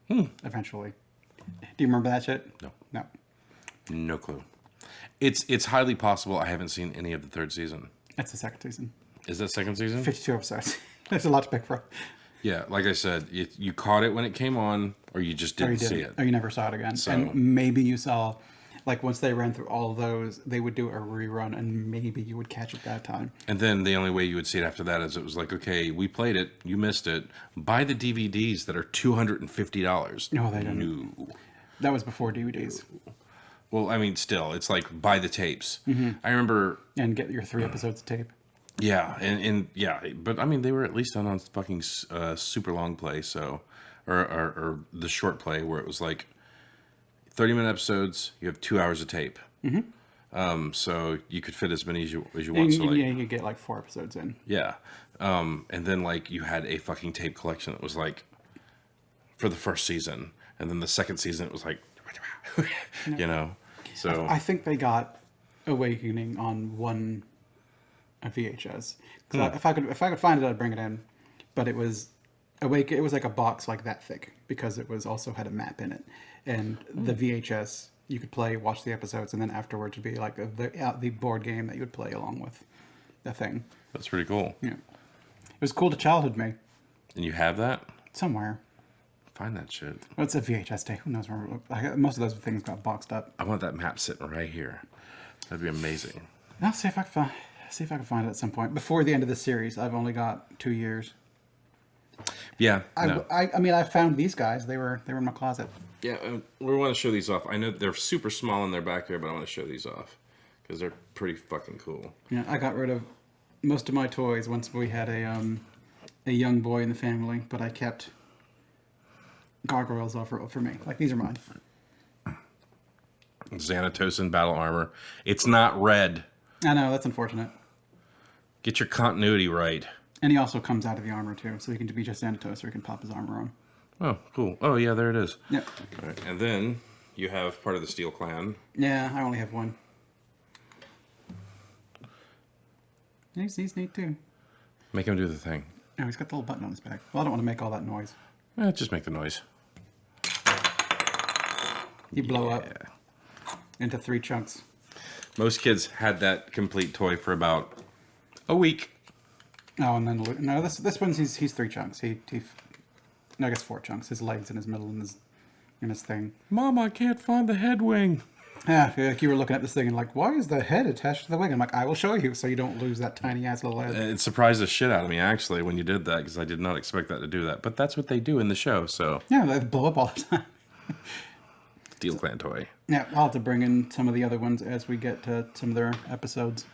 Eventually. Do you remember that shit? No. No clue. It's highly possible I haven't seen any of the 3rd season. That's the 2nd season. Is that 2nd season? 52 episodes. There's a lot to pick from. Yeah, like I said, you caught it when it came on, or you just didn't see it. Or you never saw it again. So, and maybe you saw, like, once they ran through all of those, they would do a rerun, and maybe you would catch it that time. And then the only way you would see it after that is it was like, okay, we played it, you missed it. Buy the DVDs that are $250. No, they didn't. No. That was before DVDs. Well, I mean, still, it's like buy the tapes. Mm-hmm. I remember... And get your 3 episodes of tape. Yeah, and yeah, but I mean, they were at least on fucking super long play, so or the short play where it was like 30-minute episodes. You have 2 hours of tape. So you could fit as many as you want. So like, Yeah, you could get like 4 episodes in. yeah, and then like you had a fucking tape collection that was like for the first season, and then the second season it was like, you know. So I think they got Awakening on one VHS. If I could find it, I'd bring it in. But it was It was like a box like that thick because it was also had a map in it, and the VHS you could watch the episodes, and then afterwards would be like the board game that you would play along with the thing. that's pretty cool. Yeah, it was cool to childhood me. And you have that? Somewhere. Find that shit. Well, it's a VHS tape. Who knows where? Most of those things got boxed up. I want that map sitting right here. That'd be amazing. I'll see if I can find it at some point before the end of the series. I've only got 2 years. Yeah. I mean, I found these guys. They were in my closet. Yeah, we want to show these off. I know they're super small in their back there, but I want to show these off because they're pretty fucking cool. Yeah, I got rid of most of my toys once we had a young boy in the family, but I kept Gargoyles for me. Like, these are mine. Xanatos in battle armor. It's not red. I know, that's unfortunate. Get your continuity right. And he also comes out of the armor too, so he can be just Xanatos, or he can pop his armor on. Oh, cool. Oh, yeah, there it is. Yep. All right. And then you have part of the Steel Clan. Yeah, I only have one. He's neat too. Make him do the thing. Oh, he's got the little button on his back. Well, I don't want to make all that noise. Just make the noise. You blow up into 3 chunks. Most kids had that complete toy for about a week. Oh, and then no, this one's he's 3 chunks. No, I guess 4 chunks. His legs and his middle and his thing. Mom, I can't find the head wing. Yeah, like you were looking at this thing and like, why is the head attached to the wing? I'm like, I will show you, so you don't lose that tiny ass little head. It surprised the shit out of me actually when you did that because I did not expect that to do that. But that's what they do in the show. So Yeah, they blow up all the time. Steel Clan toy. Yeah, I'll have to bring in some of the other ones as we get to some of their episodes.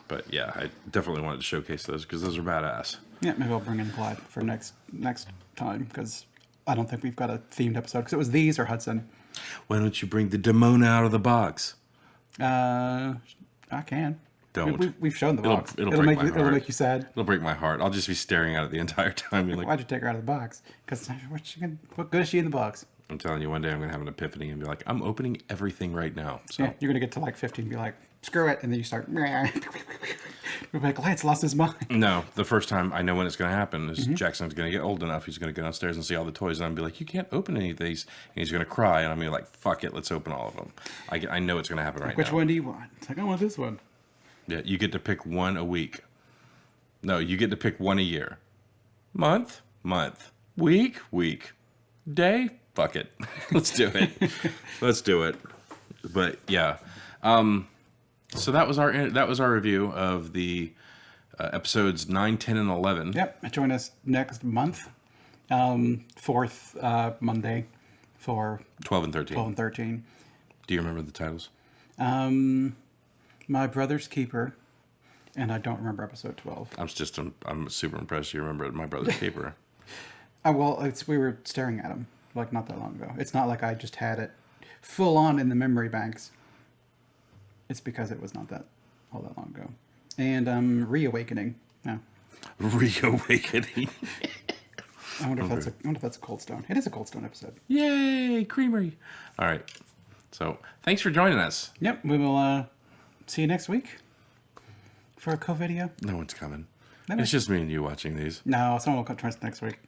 But yeah, I definitely wanted to showcase those because those are badass. Yeah, maybe I'll bring in Clyde for next time because I don't think we've got a themed episode because it was these or Hudson. Why don't you bring the Demona out of the box? I can. Don't. We've shown the box. It'll break my heart. It'll make you sad. It'll break my heart. I'll just be staring at it the entire time. You're like, Why'd you take her out of the box? Because what good is she in the box? I'm telling you, one day I'm going to have an epiphany and be like, I'm opening everything right now. So Yeah, you're going to get to like 15 and be like, screw it. And then you start, you're like, Lance lost his mind. No, the first time I know when it's going to happen is Jackson's going to get old enough. He's going to go downstairs and see all the toys. And I'm going to be like, you can't open any of these. And he's going to cry. And I'm going to be like, fuck it. Let's open all of them. I know it's going to happen right Which now. one do you want? It's like, I want this one. Yeah, you get to pick one a week. No, you get to pick one a year. Month. Week. Day. Fuck it. Let's do it. Let's do it. But yeah. So that was our review of the episodes 9, 10, and 11. Yep. Join us next month. 4th Monday for 12 and 13. 12 and 13. Do you remember the titles? My Brother's Keeper. And I don't remember episode 12. I'm super impressed you remember My Brother's Keeper. Well, we were staring at them like not that long ago. It's not like I just had it full on in the memory banks. It's because it was not all that long ago. And Reawakening. Yeah. Reawakening. I wonder if that's a Cold Stone. It is a Cold Stone episode. Yay, creamery. All right. So thanks for joining us. Yep, we will see you next week for a co-video. No one's coming. Maybe. It's just me and you watching these. No, someone will come to us next week.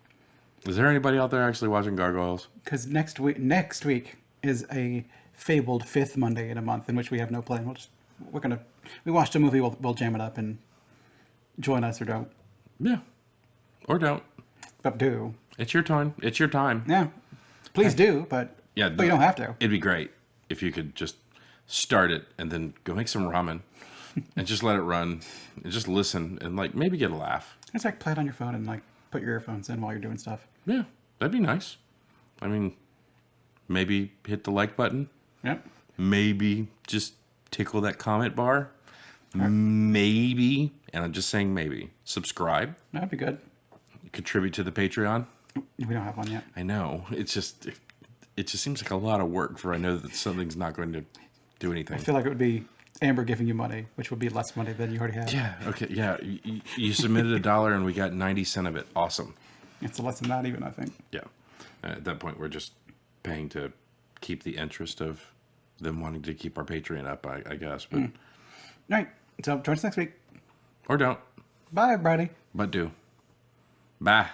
Is there anybody out there actually watching Gargoyles? Because next week is a fabled 5th Monday in a month in which we have no plan. We watched a movie. We'll jam it up and join us or don't. Yeah, or don't. But do. It's your time. It's your time. Yeah, please do. But Yeah, but you don't have to. It'd be great if you could just start it and then go make some ramen and just let it run and just listen and like maybe get a laugh. It's like play it on your phone and like put your earphones in while you're doing stuff. Yeah, that'd be nice. I mean, maybe hit the like button. Yep. Maybe just tickle that comment bar. Maybe, and I'm just saying maybe, subscribe, That'd be good. contribute to the Patreon. We don't have one yet. I know. It just seems like a lot of work for I know that something's not going to do anything. I feel like it would be Amber giving you money, which would be less money than you already have. Yeah. Okay. Yeah. You submitted $1 and we got 90 cents of it. Awesome. It's less than that even, I think. Yeah. At that point, we're just paying to keep the interest of them wanting to keep our Patreon up, I guess. But All right. So join us next week. or don't. Bye, everybody. But do. Bye.